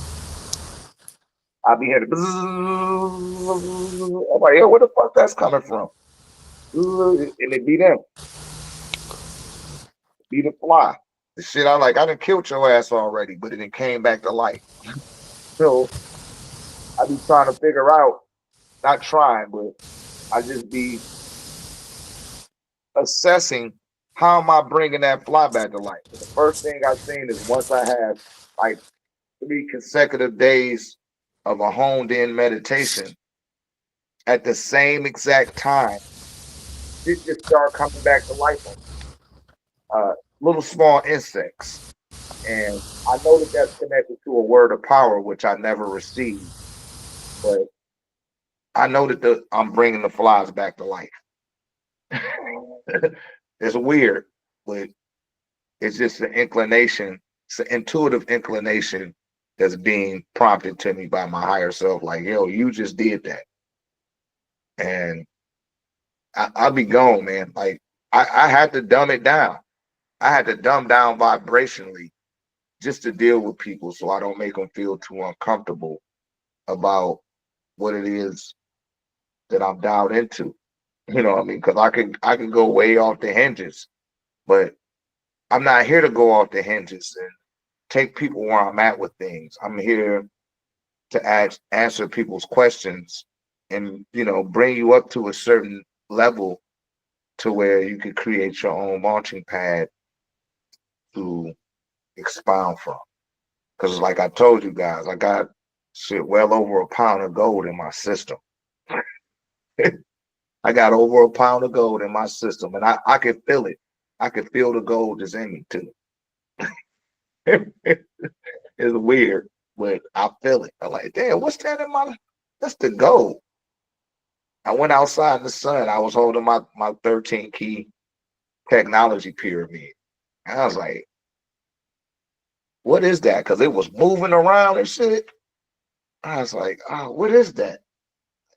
[SPEAKER 1] I be hearing, I'm like, yo, where the fuck that's coming from? And it be them, be the fly. The shit I done killed your ass already, but it done came back to life. So I be trying to figure out, not trying, but I just be assessing how am I bringing that fly back to life. And the first thing I seen is once I have like 3 consecutive days of a honed in meditation at the same exact time, it just start coming back to life on little small insects. And I know that that's connected to a word of power, which I never received, but I know that I'm bringing the flies back to life. It's weird, but it's just an inclination. It's an intuitive inclination that's being prompted to me by my higher self. Like, yo, you just did that. And I'll be gone, man. Like, I had to dumb it down. I had to dumb down vibrationally just to deal with people so I don't make them feel too uncomfortable about what it is that I'm dialed into. You know what I mean? Because I can go way off the hinges, but I'm not here to go off the hinges and take people where I'm at with things. I'm here to answer people's questions and, bring you up to a certain level to where you can create your own launching pad to expound from. Because like I told you guys, I got shit well over a pound of gold in my system. I got over a pound of gold in my system and I can feel it. I can feel the gold is in me too. It's weird, but I feel it. I'm like, damn, what's that in my? That's the gold. I went outside in the sun. I was holding my 13 key technology pyramid. And I was like, what is that? Because it was moving around and shit. I was like, oh, what is that?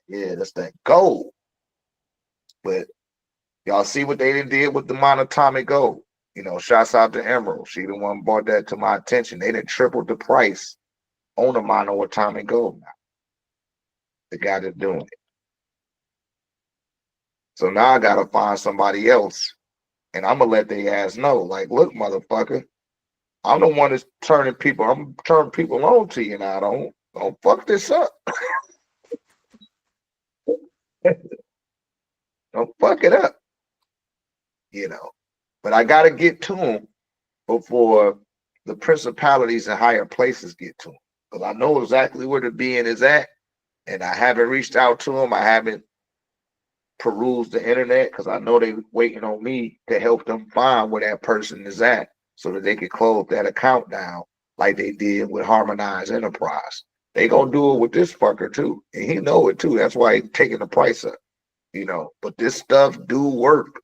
[SPEAKER 1] Yeah, that's that gold. But y'all see what they did with the monatomic gold. Shouts out to Emerald. She the one brought that to my attention. They done tripled the price on the monoatomic gold now. The guy that's doing it. So now I gotta find somebody else, and I'm gonna let their ass know, like, look, motherfucker, I'm the one that's turning people. I'm turning people on to you now. Don't fuck this up. Don't fuck it up. But I gotta get to them before the principalities and higher places get to them, because I know exactly where the being is at, and I haven't reached out to them. I haven't perused the internet because I know they waiting on me to help them find where that person is at so that they can close that account down like they did with Harmonized Enterprise. They gonna do it with this fucker too, and he know it too. That's why he's taking the price up. But this stuff do work.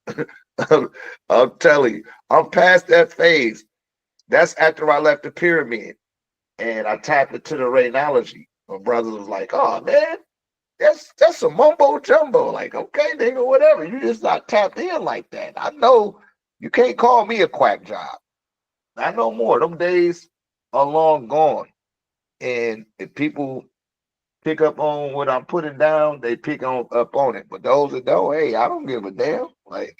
[SPEAKER 1] I'm telling you, I'm past that phase. That's after I left the pyramid and I tapped into the radiology. My brother was like, oh man, that's some mumbo jumbo. Like, okay, nigga, whatever. You just not tapped in like that. I know you can't call me a quack job. I know more. Them days are long gone. And if people pick up on what I'm putting down, they pick up on it. But those that don't, hey, I don't give a damn. Like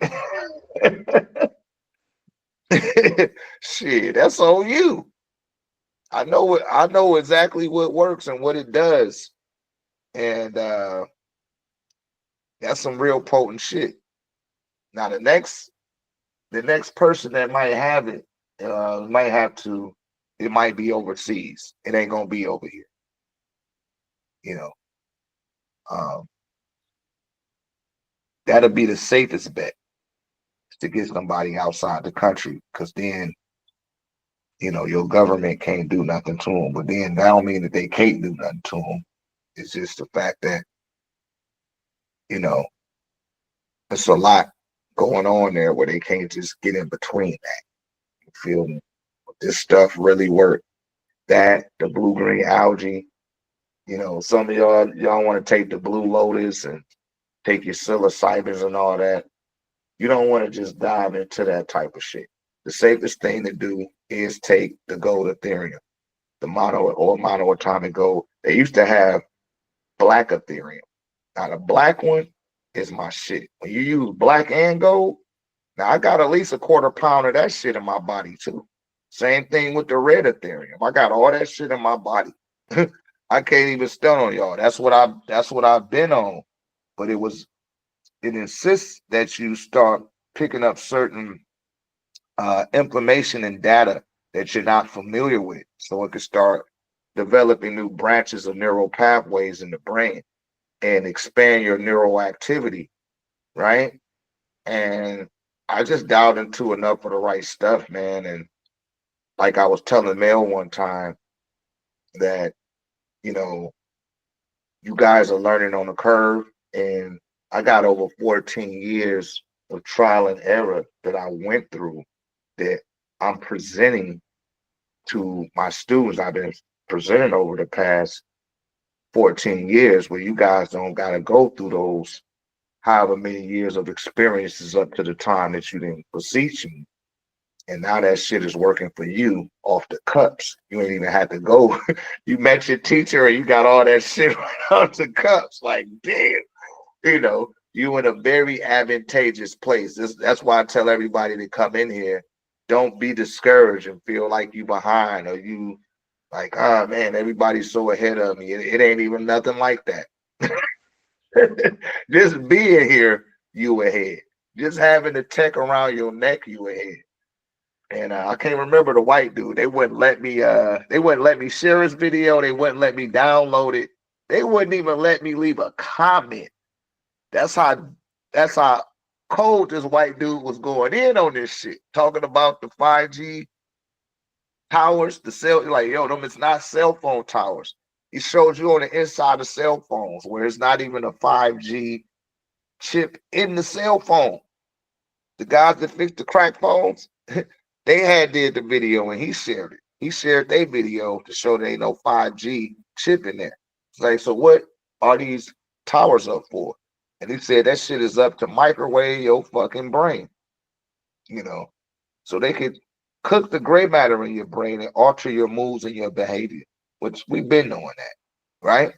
[SPEAKER 1] Shit, that's on you. I know exactly what works and what it does. And that's some real potent shit. Now the next person that might have it, might have to, it might be overseas. It ain't gonna be over here, you know. Um, that'll be the safest bet to get somebody outside the country, because then, your government can't do nothing to them. But then that don't mean that they can't do nothing to them. It's just the fact that, you know, it's a lot going on there where they can't just get in between that. You feel me? This stuff really work. That, the blue green algae, some of y'all want to take the blue lotus and take your psilocybins and all that. You don't want to just dive into that type of shit. The safest thing to do is take the gold Ethereum, the monoatomic gold. They used to have black Ethereum. Now the black one is my shit. When you use black and gold, now I got at least a quarter pound of that shit in my body too. Same thing with the red Ethereum. I got all that shit in my body. I can't even stun on y'all. That's what I've been on. But it insists that you start picking up certain information and data that you're not familiar with, so it can start developing new branches of neural pathways in the brain and expand your neural activity, right? And I just dialed into enough of the right stuff, man. And like I was telling Mel one time that, you know, you guys are learning on the curve, and I got over 14 years of trial and error that I went through that I'm presenting to my students. I've been presenting over the past 14 years, where you guys don't got to go through those however many years of experiences up to the time that you didn't beseech me. And now that shit is working for you off the cups. You ain't even had to go. You met your teacher and you got all that shit right off the cups. Like, damn, you in a very advantageous place. That's why I tell everybody to come in here. Don't be discouraged and feel like you behind, or you like, oh man, everybody's so ahead of me. It ain't even nothing like that. Just being here, you ahead. Just having the tech around your neck, you ahead. And I can't remember the white dude. They wouldn't let me. They wouldn't let me share his video. They wouldn't let me download it. They wouldn't even let me leave a comment. That's how. That's how cold this white dude was going in on this shit, talking about the 5G towers, the cell. Like, yo, them it's not cell phone towers. He showed you on the inside of cell phones where it's not even a 5G chip in the cell phone. The guys that fixed the crack phones, they had did the video and he shared it. He shared their video to show there ain't no 5G chip in there. It's like, so what are these towers up for? And he said that shit is up to microwave your fucking brain, you know, so they could cook the gray matter in your brain and alter your moods and your behavior, which we've been doing that, right?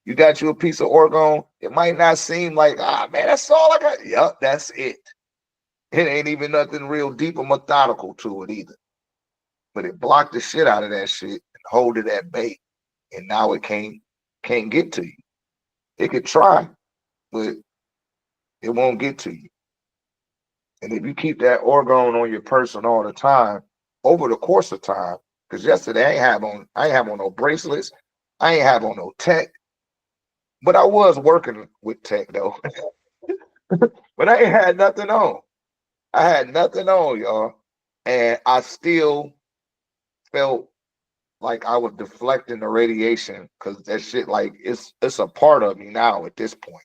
[SPEAKER 1] You got you a piece of orgone. It might not seem like, man, that's all I got. Yup, that's it. It ain't even nothing real deep or methodical to it either. But it blocked the shit out of that shit and hold it at bay. And now it can't get to you. It could try, but it won't get to you. And if you keep that orgone on your person all the time, over the course of time, because yesterday I ain't have on no bracelets, I ain't have on no tech, but I was working with tech though. But I ain't had nothing on. I had nothing on, y'all. And I still felt like I was deflecting the radiation, because that shit, like, it's a part of me now at this point.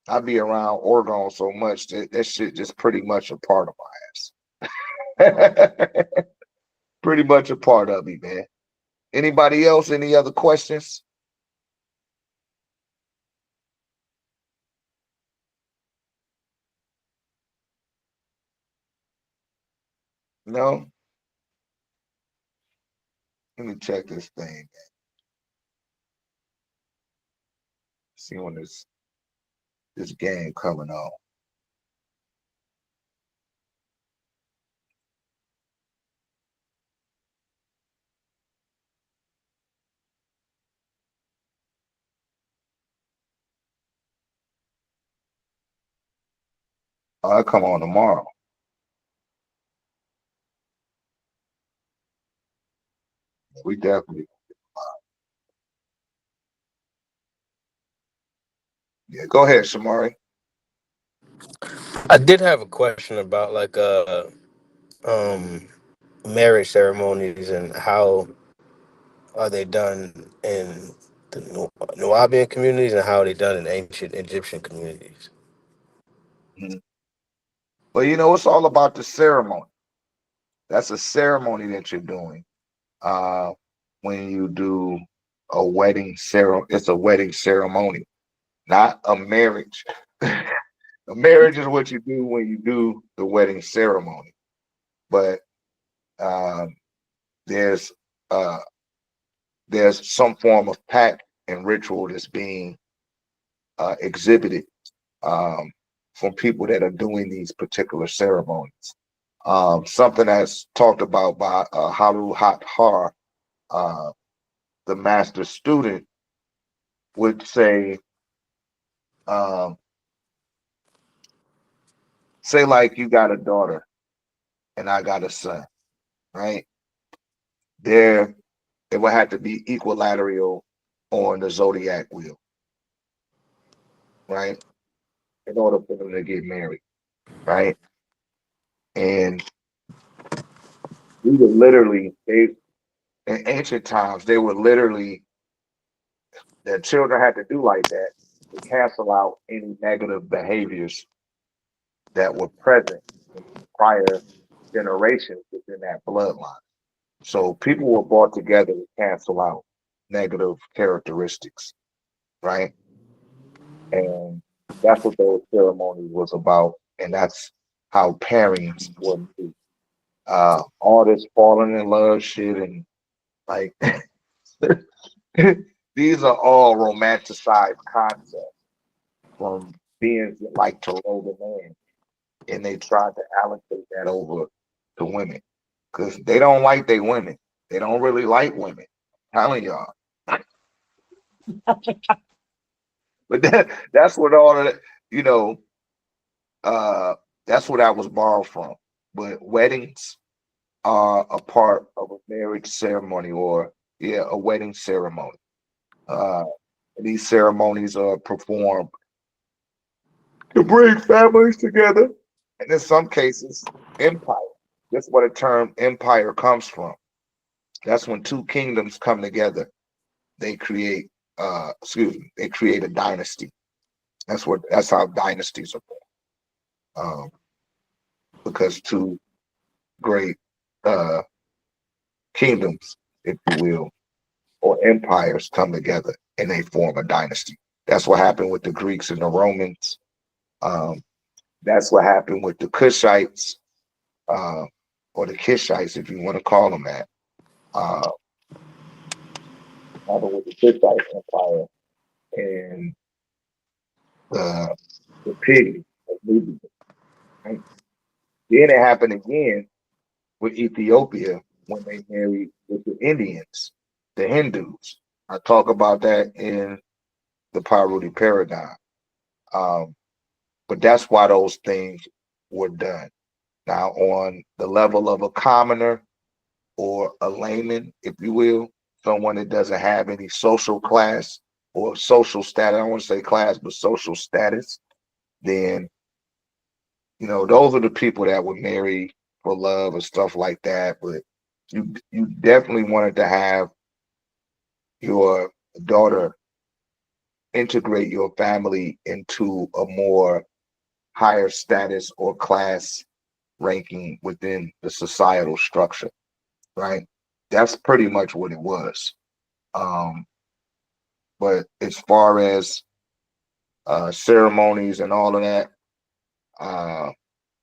[SPEAKER 1] I be around orgone so much that shit just pretty much a part of my ass. Pretty much a part of me, man. Anybody else? Any other questions? No? Let me check this thing. See when this game coming on. I come on tomorrow. We definitely. Yeah, go ahead, Shamari.
[SPEAKER 4] I did have a question about like um marriage ceremonies and how are they done in the Nubian communities and how are they done in ancient Egyptian communities.
[SPEAKER 1] Mhm. Well, it's all about the ceremony. That's a ceremony that you're doing. Uh, when you do a wedding ceremony, it's a wedding ceremony, not a marriage. A marriage is what you do when you do the wedding ceremony. But um, there's uh, there's some form of pact and ritual that's being exhibited um, from people that are doing these particular ceremonies. Something that's talked about by Haru Hat Har, uh, the master student, would say, um, say like you got a daughter and I got a son, right? There, it would have to be equilateral on the zodiac wheel, right? In order for them to get married, right? And we would literally, they in ancient times, they would literally, the children had to do like that to cancel out any negative behaviors that were present in prior generations within that bloodline. So people were brought together to cancel out negative characteristics, right? And that's what those ceremonies was about, and that's how pairings were made. All this falling in love shit and like these are all romanticized concepts from beings that like to roll the man, and they tried to allocate that over to women because they don't like their women. They don't really like women. I'm telling y'all. But that's what all of that, you know, uh, that's what I was borrowed from. But weddings are a part of a marriage ceremony or, yeah, a wedding ceremony. Uh, these ceremonies are performed to bring families together, and in some cases, empire. That's where the term empire comes from. That's when two kingdoms come together. They create, they create a dynasty. That's how dynasties are born. Because two great uh, kingdoms, if you will, or empires come together and they form a dynasty. That's what happened with the Greeks and the Romans. Um, that's what happened with the Kushites, uh, or the Kishites, if you want to call them that. Uh, happened with the Kushite Empire and the the pig of Nubia. Right? Then it happened again with Ethiopia when they married with the Indians, the Hindus. I talk about that in the Parvati paradigm. Um, but that's why those things were done. Now, on the level of a commoner or a layman, if you will, someone that doesn't have any social class or social status, I don't want to say class, but social status, then, those are the people that would marry for love and stuff like that. But you definitely wanted to have your daughter integrate your family into a more higher status or class ranking within the societal structure, right? That's pretty much what it was. Um, but as far as ceremonies and all of that, uh,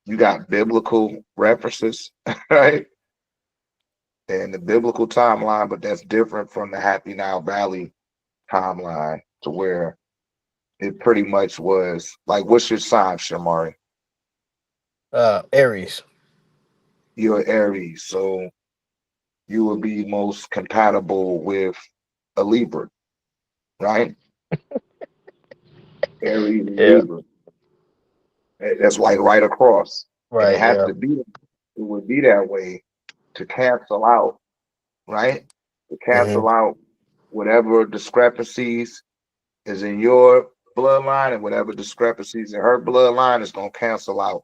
[SPEAKER 1] you got biblical references, right? And the biblical timeline, but that's different from the Happy Now Valley timeline to where it pretty much was like, what's your sign, Shamari?
[SPEAKER 4] Aries.
[SPEAKER 1] You're Aries, so you would be most compatible with a Libra, right? Aries and
[SPEAKER 4] Yeah.
[SPEAKER 1] Libra. That's like right across, and it
[SPEAKER 4] Right.
[SPEAKER 1] has
[SPEAKER 4] Yeah.
[SPEAKER 1] to be. It would be that way to cancel out, right? To
[SPEAKER 4] Hmm.
[SPEAKER 1] cancel out whatever discrepancies is in your bloodline and whatever discrepancies in her bloodline is gonna cancel out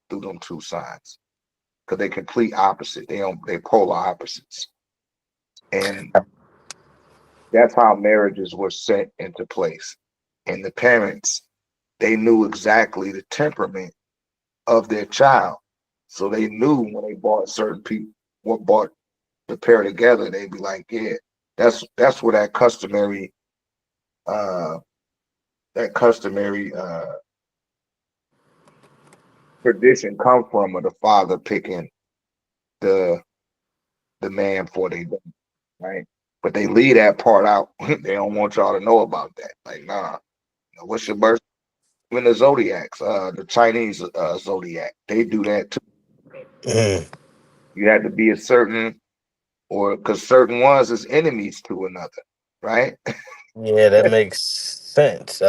[SPEAKER 1] through them two signs because they complete opposite. They polar opposites, and that's how marriages were set into place. And the parents, they knew exactly the temperament of their child, so they knew when they bought certain people, what bought the pair together, they'd be like, yeah, that's where uh that customary tradition come from of the father picking the the man for they right? But they leave that part out. They don't want y'all to know about that. Like, nah, what's your birth? Even the zodiacs, the Chinese zodiac, they do that too.
[SPEAKER 4] Hmm.
[SPEAKER 1] You had to be a certain, or because certain ones is enemies to another, right?
[SPEAKER 4] Yeah, that makes sense.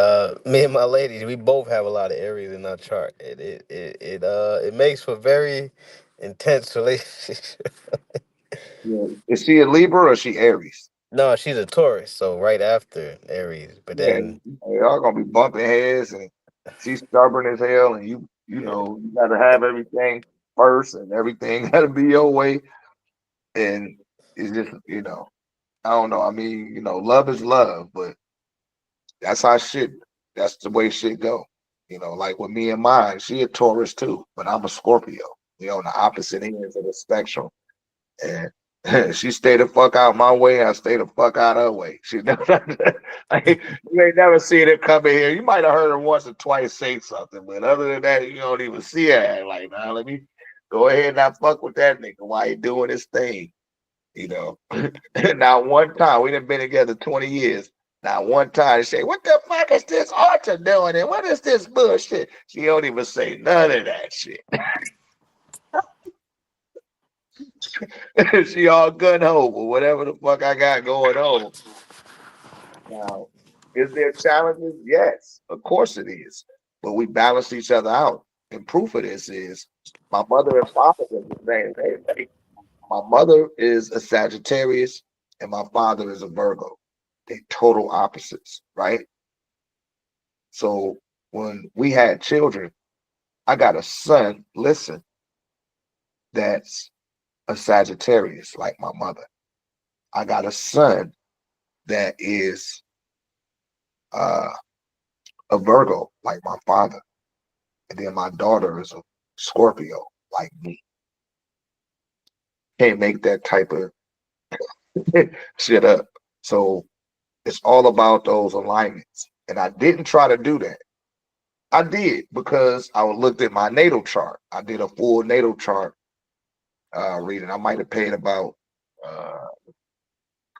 [SPEAKER 4] Me and my ladies, we both have a lot of Aries in our chart. It makes for very intense relationship.
[SPEAKER 1] Yeah. Is she a Libra or is she Aries?
[SPEAKER 4] No, she's a Taurus, so right after Aries. But
[SPEAKER 1] Yeah,
[SPEAKER 4] then,
[SPEAKER 1] y'all gonna be bumping heads, and she's stubborn as hell, and you
[SPEAKER 4] yeah,
[SPEAKER 1] know you gotta have everything first, and everything gotta be your way, and it's just I don't know. I mean, love is love, but that's how shit. That's the way shit go. Like with me and mine, she a Taurus too, but I'm a Scorpio. On the opposite ends of the spectrum, and she stay the fuck out my way. I stay the fuck out her way. She never, like, you ain't never seen her come in here. You might have heard her once or twice say something, but other than that, you don't even see her. Like, nah, let me go ahead and not fuck with that nigga while he doing his thing. You know, Not one time. We done been together 20 years. Not one time she say, "What the fuck is this Archer doing? And what is this bullshit?" She don't even say none of that shit. She all gun ho with whatever the fuck I got going on. Now, is there challenges? Yes, of course it is. But we balance each other out. And proof of this is my mother and father are the same. My mother is a Sagittarius and my father is a Virgo. They total opposites, right? So when we had children, I got a son, listen, that's a Sagittarius like my mother. I got a son that is uh, a Virgo like my father. And then my daughter is a Scorpio like me. Can't make that type of shit up. So it's all about those alignments. And I didn't try to do that. I did because I looked at my natal chart. I did a full natal chart reading. I might have paid about uh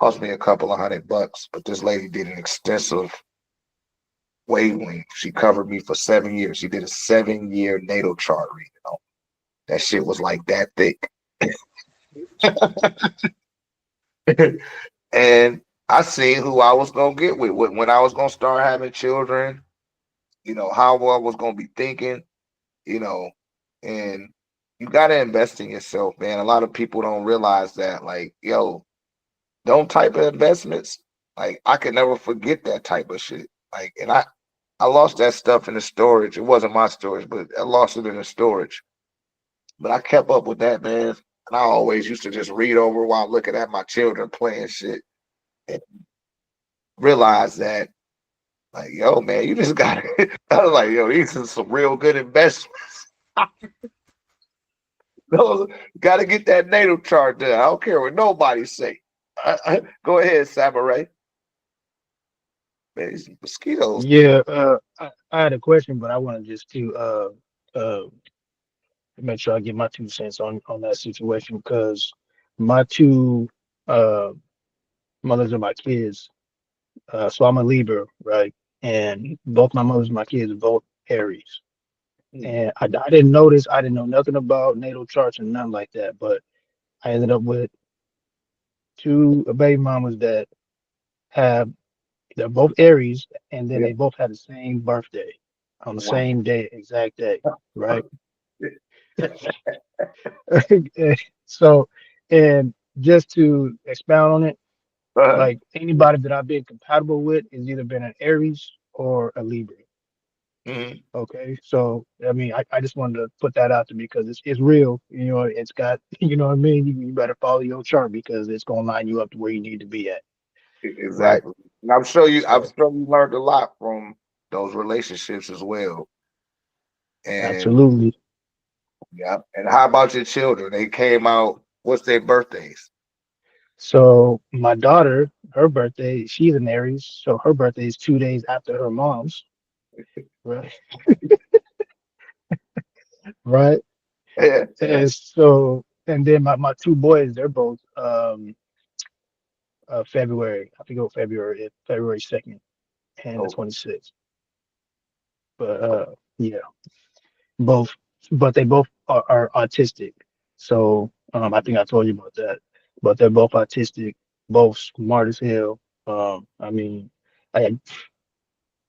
[SPEAKER 1] cost me a couple of $100, but this lady did an extensive wavelength. She covered me for 7 years. She did a 7-year natal chart reading. That shit was like that thick. And I seen who I was gonna get with when I was gonna start having children, how I was gonna be thinking, you know, and you gotta invest in yourself, man. A lot of people don't realize that, like, yo, don't type of investments. Like, I could never forget that type of shit. Like, and I lost that stuff in the storage. It wasn't my storage, but I lost it in the storage. But I kept up with that, man. And I always used to just read over while looking at my children playing shit and realize that, like, yo, man, you just got it. I was like, yo, these are some real good investments. Those got to get that natal chart done. I don't care what nobody say. Go ahead, Samurai. Man, these mosquitoes.
[SPEAKER 6] Yeah, I had a question, but I wanted just to uh make sure I get my 2 cents on that situation because my two uh mothers of my kids, so I'm a Libra, right? And both my mothers of my kids are both Aries.
[SPEAKER 1] Hmm.
[SPEAKER 6] And I didn't notice, I didn't know nothing about natal charts and nothing like that, but I ended up with two baby mamas that have they're both Aries, and then
[SPEAKER 1] Yeah.
[SPEAKER 6] they both had the same birthday. on the
[SPEAKER 1] Wow.
[SPEAKER 6] same day, exact day, right? So, and just to expound on it,
[SPEAKER 1] Uh,
[SPEAKER 6] like anybody that I've been compatible with has either been an Aries or a Libra.
[SPEAKER 1] mhm.
[SPEAKER 6] Okay, so I mean, I just wanted to put that out there because it's real. You know, it's got you know what I mean. You better follow your chart because it's gonna line you up to where you need to be at, right?
[SPEAKER 1] Exactly. And I'm
[SPEAKER 6] So
[SPEAKER 1] sure you learned a lot from those relationships as well. And
[SPEAKER 6] absolutely.
[SPEAKER 1] yeah. And how about your children? They came out, what's their birthdays?
[SPEAKER 6] So my daughter, her birthday, she's an Aries, so her birthday is 2 days after her mom's, right? Right.
[SPEAKER 1] Yeah, yeah.
[SPEAKER 6] And so, and then my two boys, they're both February. I forget what February 2nd and the
[SPEAKER 1] Oh,
[SPEAKER 6] 26th. But
[SPEAKER 1] oh,
[SPEAKER 6] yeah, both, but they both are autistic. So I think I told you about that. But they're both autistic, both smart as hell. I mean, I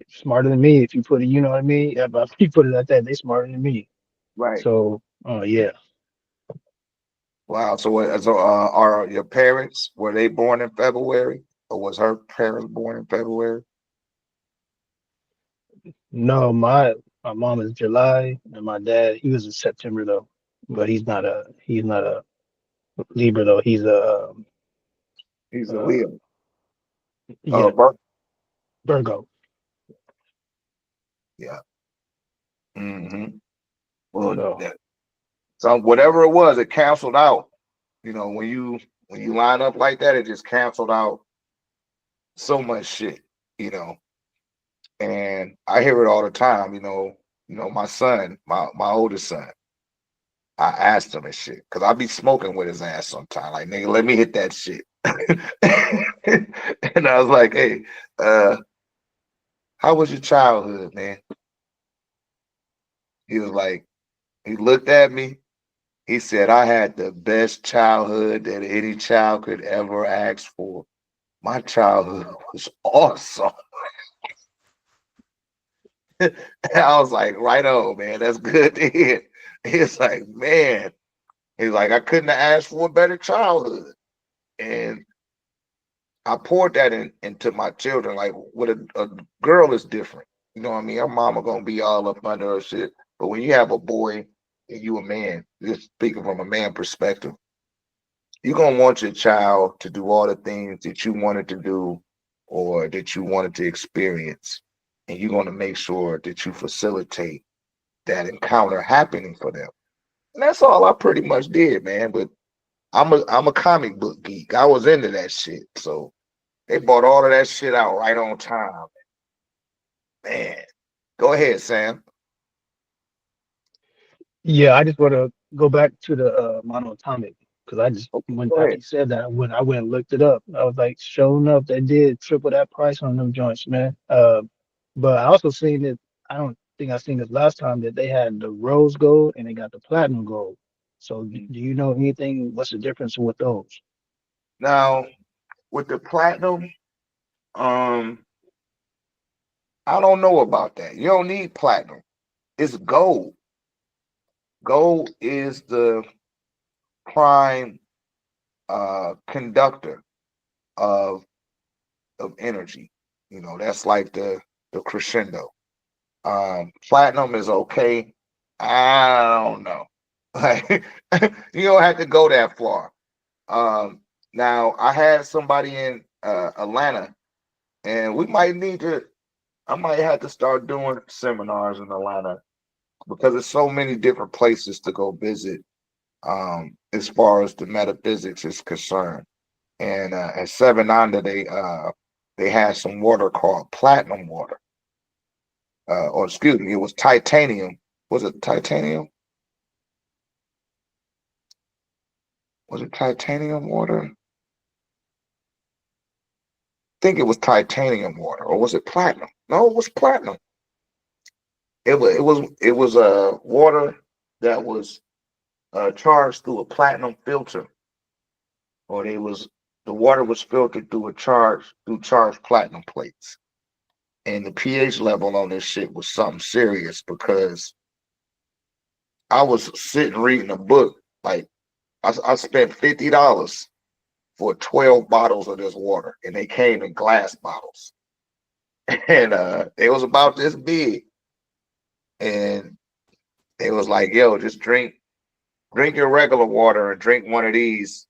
[SPEAKER 6] smarter than me if you put it, you know what I mean? If you put it like that, they smarter than me.
[SPEAKER 1] right.
[SPEAKER 6] So yeah.
[SPEAKER 1] Wow. Are your parents, were they born in February? Or was her parents born in February?
[SPEAKER 6] No, my mom is July and my dad, he was in September though. But he's not a Libra though. He's a
[SPEAKER 1] He's a
[SPEAKER 6] uh
[SPEAKER 1] Leo.
[SPEAKER 6] yeah,
[SPEAKER 1] Birth.
[SPEAKER 6] Virgo.
[SPEAKER 1] Yeah. Hmm. Well,
[SPEAKER 6] So
[SPEAKER 1] that, so whatever it was, it canceled out. You know, when you line up like that, it just canceled out so much shit. You know, and I hear it all the time. My son, my oldest son. I asked him and shit because I be smoking with his ass sometimes. Like, nigga, let me hit that shit. And I was like, hey, uh, how was your childhood, man? He was like, he looked at me. He said, I had the best childhood that any child could ever ask for. My childhood was awesome. And I was like, right on, man. That's good to hear. He's like, man. He's like, I couldn't have asked for a better childhood. And I poured that into my children. Like, with a girl is different. You know what I mean? Her mama gonna be all up under her shit. But when you have a boy and you a man, just speaking from a man perspective, you're gonna want your child to do all the things that you wanted to do or that you wanted to experience. And you're gonna make sure that you facilitate that encounter happening for them. And that's all I pretty much did, man. But I'm a comic book geek. I was into that shit. So they bought all of that shit out right on time. Man. Go ahead, Sam.
[SPEAKER 6] yeah, I just want to go back to the monoatomic because I just
[SPEAKER 1] Okay,
[SPEAKER 6] when
[SPEAKER 1] go
[SPEAKER 6] after
[SPEAKER 1] ahead.
[SPEAKER 6] you said that I went and looked it up. I was like, sure enough, they did triple that price on them joints, man. But I also seen it. I don't think I seen this last time that they had the rose gold and they got the platinum gold. So do you know anything? What's the difference with those?
[SPEAKER 1] Now, with the platinum, um, I don't know about that. You don't need platinum. It's gold. Gold is the prime conductor of energy. That's like the crescendo. Platinum is okay. I don't know. Like, you don't have to go that far. Now I had somebody in Atlanta, and we might need to. I might have to start doing seminars in Atlanta because there's so many different places to go visit. As far as the metaphysics is concerned, and at Seven Under they had some water called platinum water, or excuse me, it was titanium. Was it titanium? Was it titanium water? I think it was titanium water, or was it platinum? No, it was platinum. It was water that was charged through a platinum filter, or the water was filtered through charged platinum plates. And the pH level on this shit was something serious because I was sitting reading a book. Like I spent $50 for 12 bottles of this water, and they came in glass bottles. And it was about this big. And it was like, yo, just drink your regular water and drink one of these.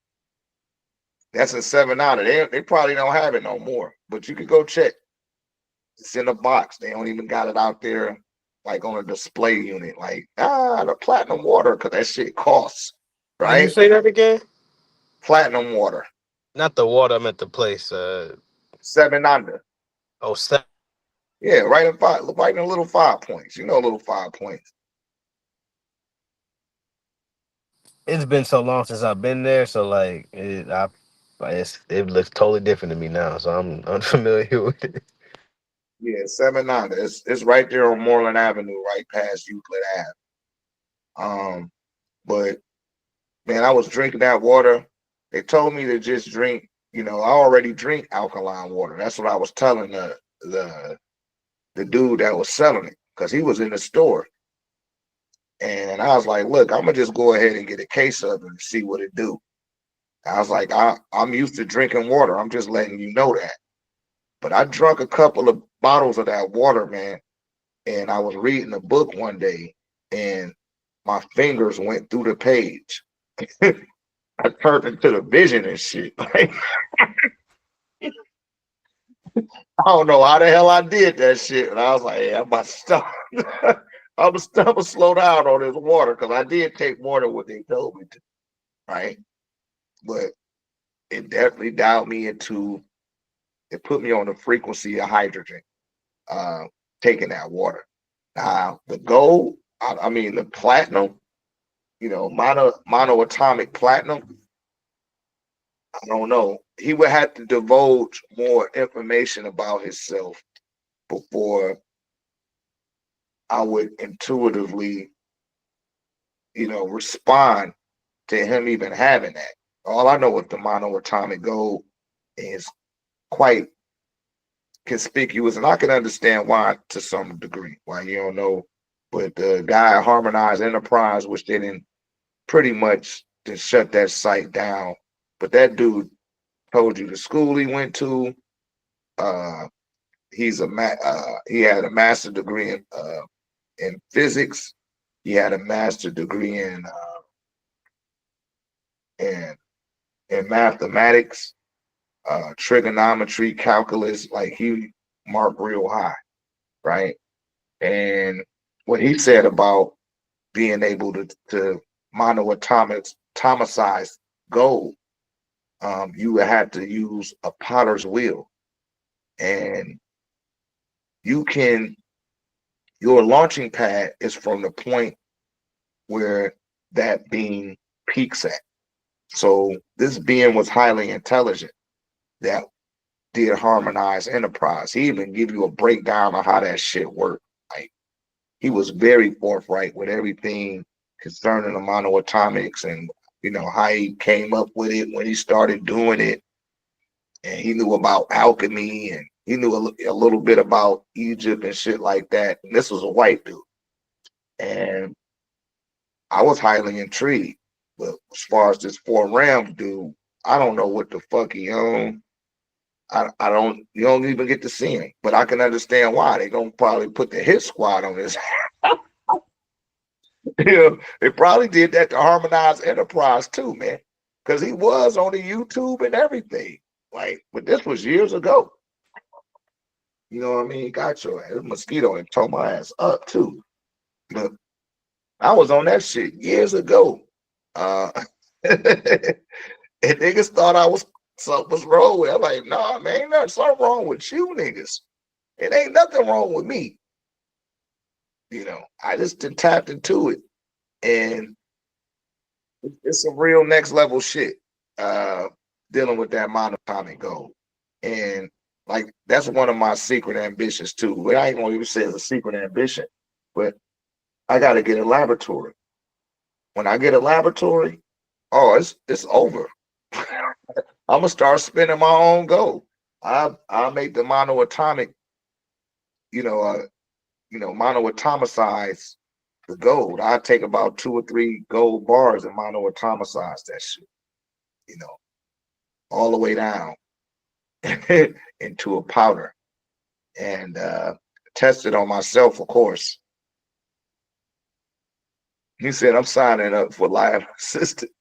[SPEAKER 1] That's a 7 ounce. They probably don't have it no more, but you could go check. It's in a box. They don't even got it out there like on a display unit. Like, the platinum water, because that shit costs,
[SPEAKER 4] How you
[SPEAKER 1] right?
[SPEAKER 4] say that again?
[SPEAKER 1] Platinum water.
[SPEAKER 4] Not the water. I meant the place.
[SPEAKER 1] 7 under.
[SPEAKER 4] Oh, seven.
[SPEAKER 1] Yeah, right in a little 5 points. You know, little 5 points.
[SPEAKER 4] It's been so long since I've been there, so like it looks totally different to me now. So I'm unfamiliar with it.
[SPEAKER 1] Yeah, 7 under. It's right there on Moreland Avenue, right past Euclid Ave. But man, I was drinking that water. They told me to just drink. I already drink alkaline water. That's what I was telling the dude that was selling it, because he was in the store. And I was like, look, I'm gonna just go ahead and get a case of it and see what it do. I was like, I'm used to drinking water. I'm just letting you know that. But I drank a couple of bottles of that water, man. And I was reading a book one day, and my fingers went through the page. I turned into the vision and shit. Like, I don't know how the hell I did that shit. And I was like, yeah, I'm about to stop. I'm gonna slow down on this water, because I did take more than what they told me to, right? But it definitely dialed me into, it put me on the frequency of hydrogen, taking that water. Now, the gold, I mean, the platinum, monoatomic platinum, I don't know. He would have to divulge more information about himself before I would intuitively, respond to him even having that. All I know is the monoatomic gold is quite conspicuous, and I can understand why to some degree, why you don't know. But the guy at Harmonized Enterprise, which they didn't pretty much to shut that site down, but that dude told you the school he went to. Uh, he had a master's degree in physics. He had a master's degree in in mathematics, trigonometry, calculus. Like, he marked real high, right? And what he said about being able to monoatomize gold, you would have to use a potter's wheel, and your launching pad is from the point where that being peaks at. So this being was highly intelligent, that did Harmonized Enterprise. He even give you a breakdown of how that shit worked. Like, he was very forthright with everything concerning the monoatomics, and how he came up with it, when he started doing it, and he knew about alchemy, and he knew a little bit about Egypt and shit like that. And this was a white dude, and I was highly intrigued. But as far as this Four Rams dude, I don't know what the fuck he owned. I don't. You don't even get to see him, but I can understand why they gonna probably put the hit squad on his. They probably did that to Harmonized Enterprise too, man, because he was on the YouTube and everything. Like, but this was years ago. You know what I mean? Got your ass. Mosquito and tore my ass up too. But I was on that shit years ago. Uh, and niggas thought something was wrong with. I'm like, nah, man, ain't nothing something wrong with you niggas. It ain't nothing wrong with me. I just tapped into it, and it's some real next level shit. Dealing with that monatomic goal, and like, that's one of my secret ambitions too. But I ain't gonna even say it's a secret ambition, but I got to get a laboratory. When I get a laboratory, oh, it's over. I'm gonna start spinning my own gold. I make the monoatomic monoatomicize the gold. I take about 2 or 3 gold bars and monoatomicize that shit, all the way down into a powder, and test it on myself, of course. He said, I'm signing up for live assistance.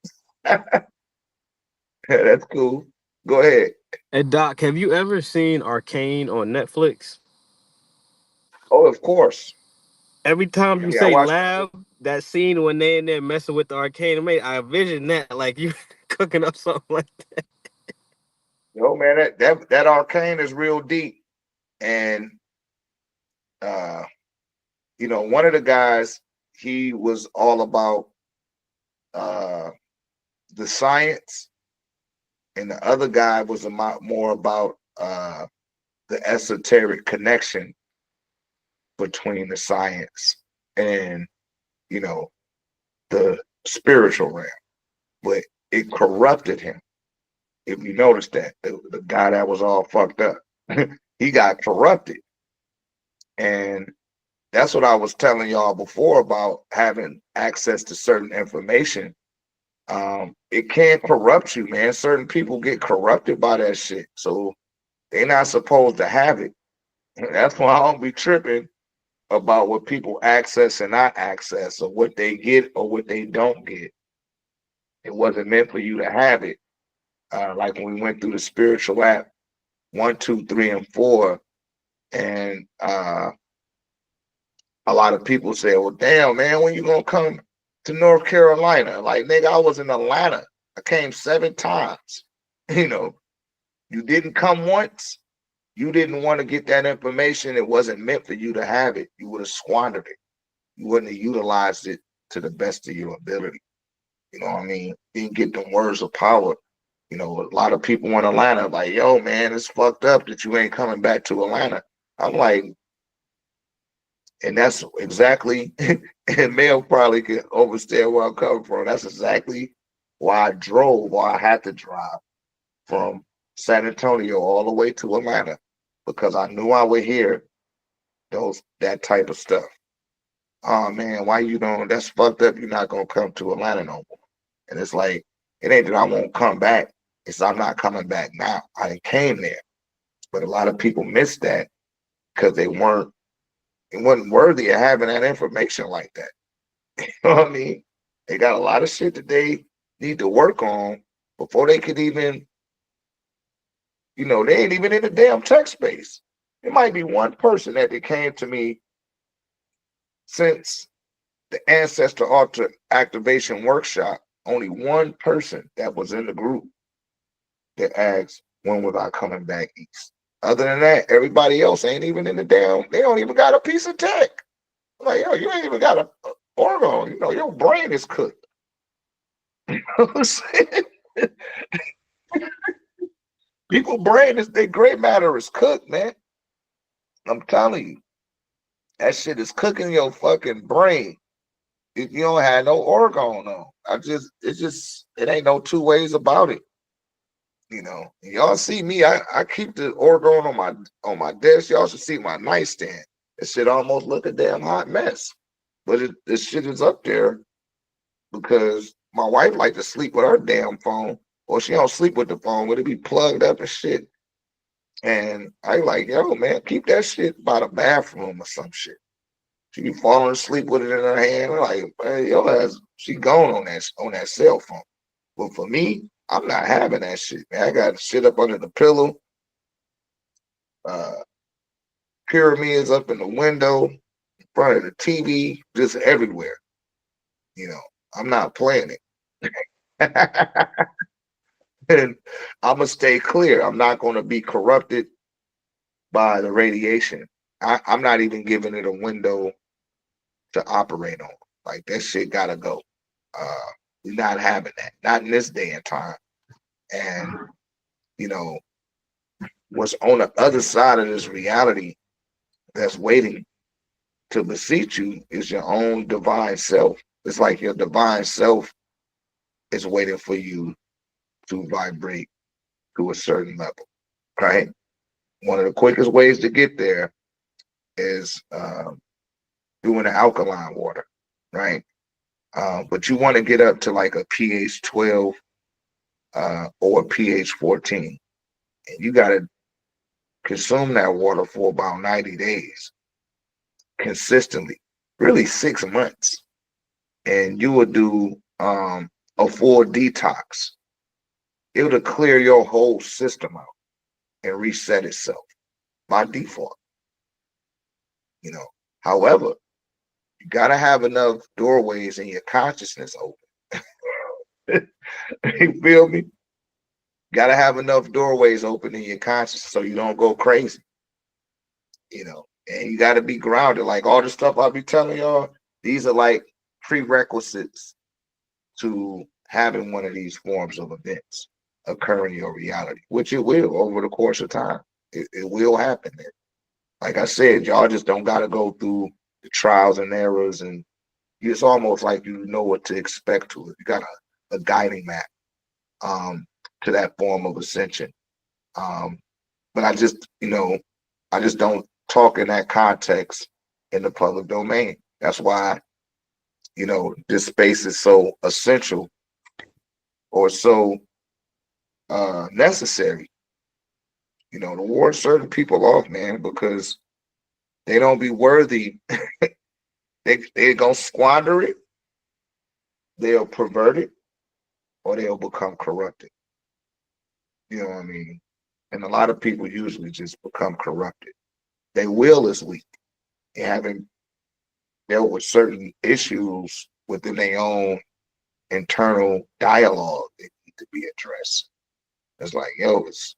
[SPEAKER 1] That's cool. Go ahead.
[SPEAKER 4] Hey Doc, have you ever seen Arcane on Netflix?
[SPEAKER 1] Oh, of course.
[SPEAKER 4] Every time you
[SPEAKER 1] Yeah, I
[SPEAKER 4] say
[SPEAKER 1] watched.
[SPEAKER 4] lab, that scene when they in there messing with the arcane, I envision that like you cooking up something like that.
[SPEAKER 1] Man, that arcane is real deep, and uh, one of the guys, he was all about uh the science, and the other guy was a lot more about the esoteric connection between the science and the spiritual realm, but it corrupted him. If you notice that, the guy that was all fucked up, he got corrupted. And that's what I was telling y'all before about having access to certain information. It can corrupt you, man. Certain people get corrupted by that shit. So they're not supposed to have it. That's why I don't be tripping about what people access and not access, or what they get or what they don't get. It wasn't meant for you to have it. Like when we went through the spiritual app 1, 2, 3, and 4, and a lot of people say, "Well, damn, man, when you gonna come to North Carolina?" Like, nigga, I was in Atlanta. I came 7 times. You didn't come once. You didn't want to get that information. It wasn't meant for you to have it. You would have squandered it. You wouldn't have utilized it to the best of your ability. You know what I mean? You didn't get them words of power. A lot of people in Atlanta like, yo, man, it's fucked up that you ain't coming back to Atlanta. I'm like, and that's exactly, and Mel probably can understand where I'm coming from. That's exactly why I had to drive from San Antonio all the way to Atlanta, because I knew I would hear that type of stuff. Oh man, why you don't? That's fucked up. You're not gonna come to Atlanta no more. And it's like, it ain't that I won't come back. It's I'm not coming back now. I came there, but a lot of people miss that because it wasn't worthy of having that information like that. You know what I mean? They got a lot of shit that they need to work on before they could even, they ain't even in the damn tech space. It might be one person that they came to me since the Ancestor Altar Activation Workshop. Only one person that was in the group that asked, when was I coming back east? Other than that, everybody else ain't even in the damn, they don't even got a piece of tech. I'm like, yo, you ain't even got a organ. Your brain is cooked. You know what I'm saying? People brain is, their gray matter is cooked, man. I'm telling you. That shit is cooking your fucking brain. If you don't have no organ on. It ain't no 2 ways about it. Y'all see me, I keep the organ on my desk. Y'all should see my nightstand. That shit almost look a damn hot mess. But this shit is up there because my wife like to sleep with her damn phone, or she don't sleep with the phone, but it be plugged up and shit. And I like, yo, man, keep that shit by the bathroom or some shit. She be falling asleep with it in her hand. I'm like, man, yo, she gone on that cell phone. But for me, I'm not having that shit, man. I got shit up under the pillow, pyramids up in the window, in front of the TV, just everywhere. I'm not playing it. And I'm gonna stay clear. I'm not gonna be corrupted by the radiation. I'm not even giving it a window to operate on. Like, that shit gotta go. We're not having that. Not in this day and time. And what's on the other side of this reality that's waiting to beseech you is your own divine self. It's like your divine self is waiting for you to vibrate to a certain level, right? One of the quickest ways to get there is doing the alkaline water, right? But you want to get up to like a pH 12 or a pH 14. And you got to consume that water for about 90 days consistently, really 6 months. And you will do a full detox. It'll clear your whole system out and reset itself by default. You know, however, you gotta have enough doorways in your consciousness open. You feel me? Gotta have enough doorways open in your consciousness so you don't go crazy. You know, and you gotta be grounded. Like all the stuff I'll be telling y'all, these are like prerequisites to having one of these forms of events occur in your reality, which it will over the course of time. It will happen there. Like I said, y'all just don't got to go through the trials and errors, and it's almost like you know what to expect to it. You got a guiding map to that form of ascension. But I just, I just don't talk in that context in the public domain. That's why, this space is so essential or so necessary. To ward certain people off, man, because they don't be worthy. They're gonna squander it, they'll pervert it, or they'll become corrupted. You know what I mean? And a lot of people usually just become corrupted. Their will is weak. They haven't dealt with certain issues within their own internal dialogue that need to be addressed. It's like, it's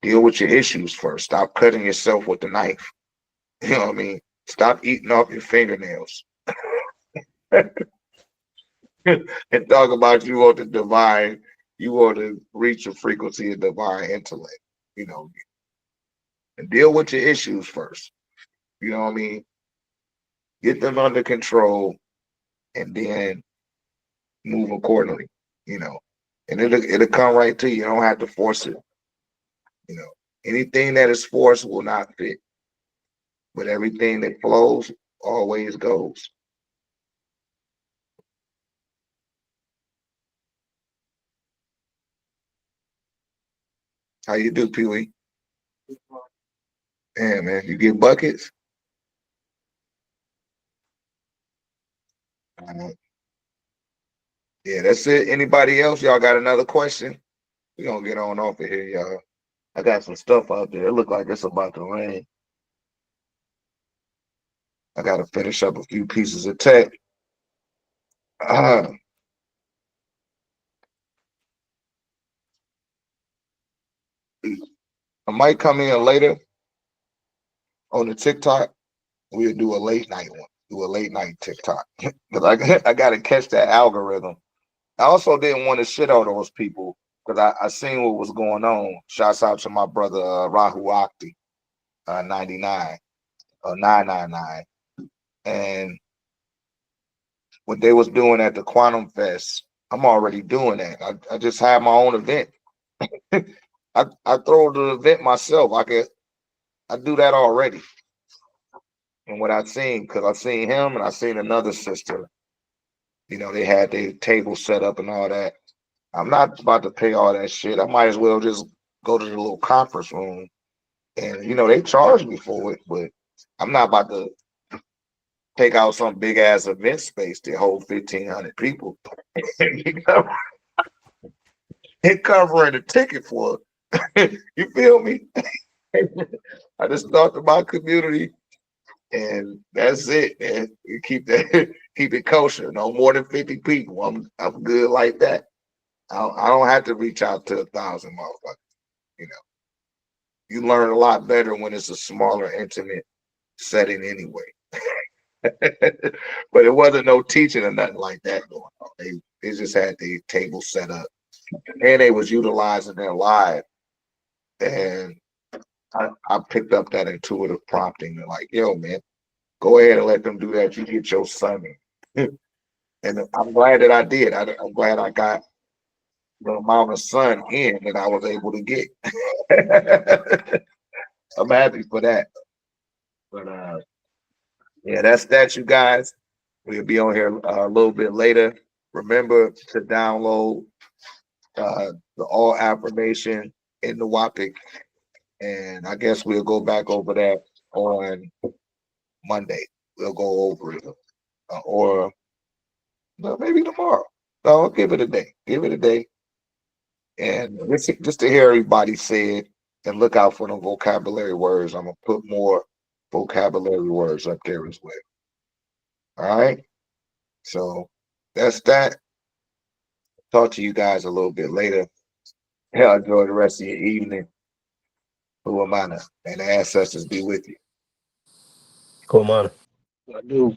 [SPEAKER 1] deal with your issues first. Stop cutting yourself with the knife. You know what I mean? Stop eating off your fingernails. And talk about you want the divine, you want to reach a frequency of divine intellect, and deal with your issues first. You know what I mean? Get them under control and then move accordingly, and it'll come right to you. You don't have to force it. Anything that is forced will not fit, but everything that flows always goes. How you do, Pee Wee? Yeah, man, you get buckets? Yeah, that's it. Anybody else? Y'all got another question? We're gonna get on off of here, y'all. I got some stuff out there. It look like it's about to rain. I gotta finish up a few pieces of tech. I might come in later on the TikTok. We'll do a late night one. Do a late night TikTok. Because I gotta catch that algorithm. I also didn't want to shit on those people because I seen what was going on. Shouts out to my brother Rahu Akti, 99 or 999. And what they was doing at the Quantum Fest, I'm already doing that. I just had my own event. I throw the event myself. I do that already. And what I seen, because I seen him and I seen another sister, they had their table set up and all that. I'm not about to pay all that shit. I might as well just go to the little conference room. And they charge me for it, but I'm not about to take out some big ass event space to hold 1,500 people. And covering the ticket for it. You feel me? I just talked to my community, and that's it, man. You keep it kosher. No more than 50 people. I'm good like that. I don't have to reach out to 1,000 motherfuckers. You learn a lot better when it's a smaller, intimate setting anyway. But it wasn't no teaching or nothing like that going on. They just had the table set up, and they was utilizing their live. And I picked up that intuitive prompting. They're like, yo, man, go ahead and let them do that. You get your son in. And I'm glad that I did. I'm glad I got the amount of sun in that I was able to get. I'm happy for that. But yeah, that's that, you guys. We'll be on here a little bit later. Remember to download the all affirmation in the WAPIC, and I guess we'll go back over that on Monday. We'll go over it, or well, maybe tomorrow. No, give it a day. Give it a day, and just to hear everybody say it, and look out for the vocabulary words. I'm gonna put more vocabulary words up there as well. All right. So that's that. Talk to you guys a little bit later. Yeah, enjoy the rest of your evening. Uamana and the ancestors be with you.
[SPEAKER 4] Cool, man.
[SPEAKER 6] I do.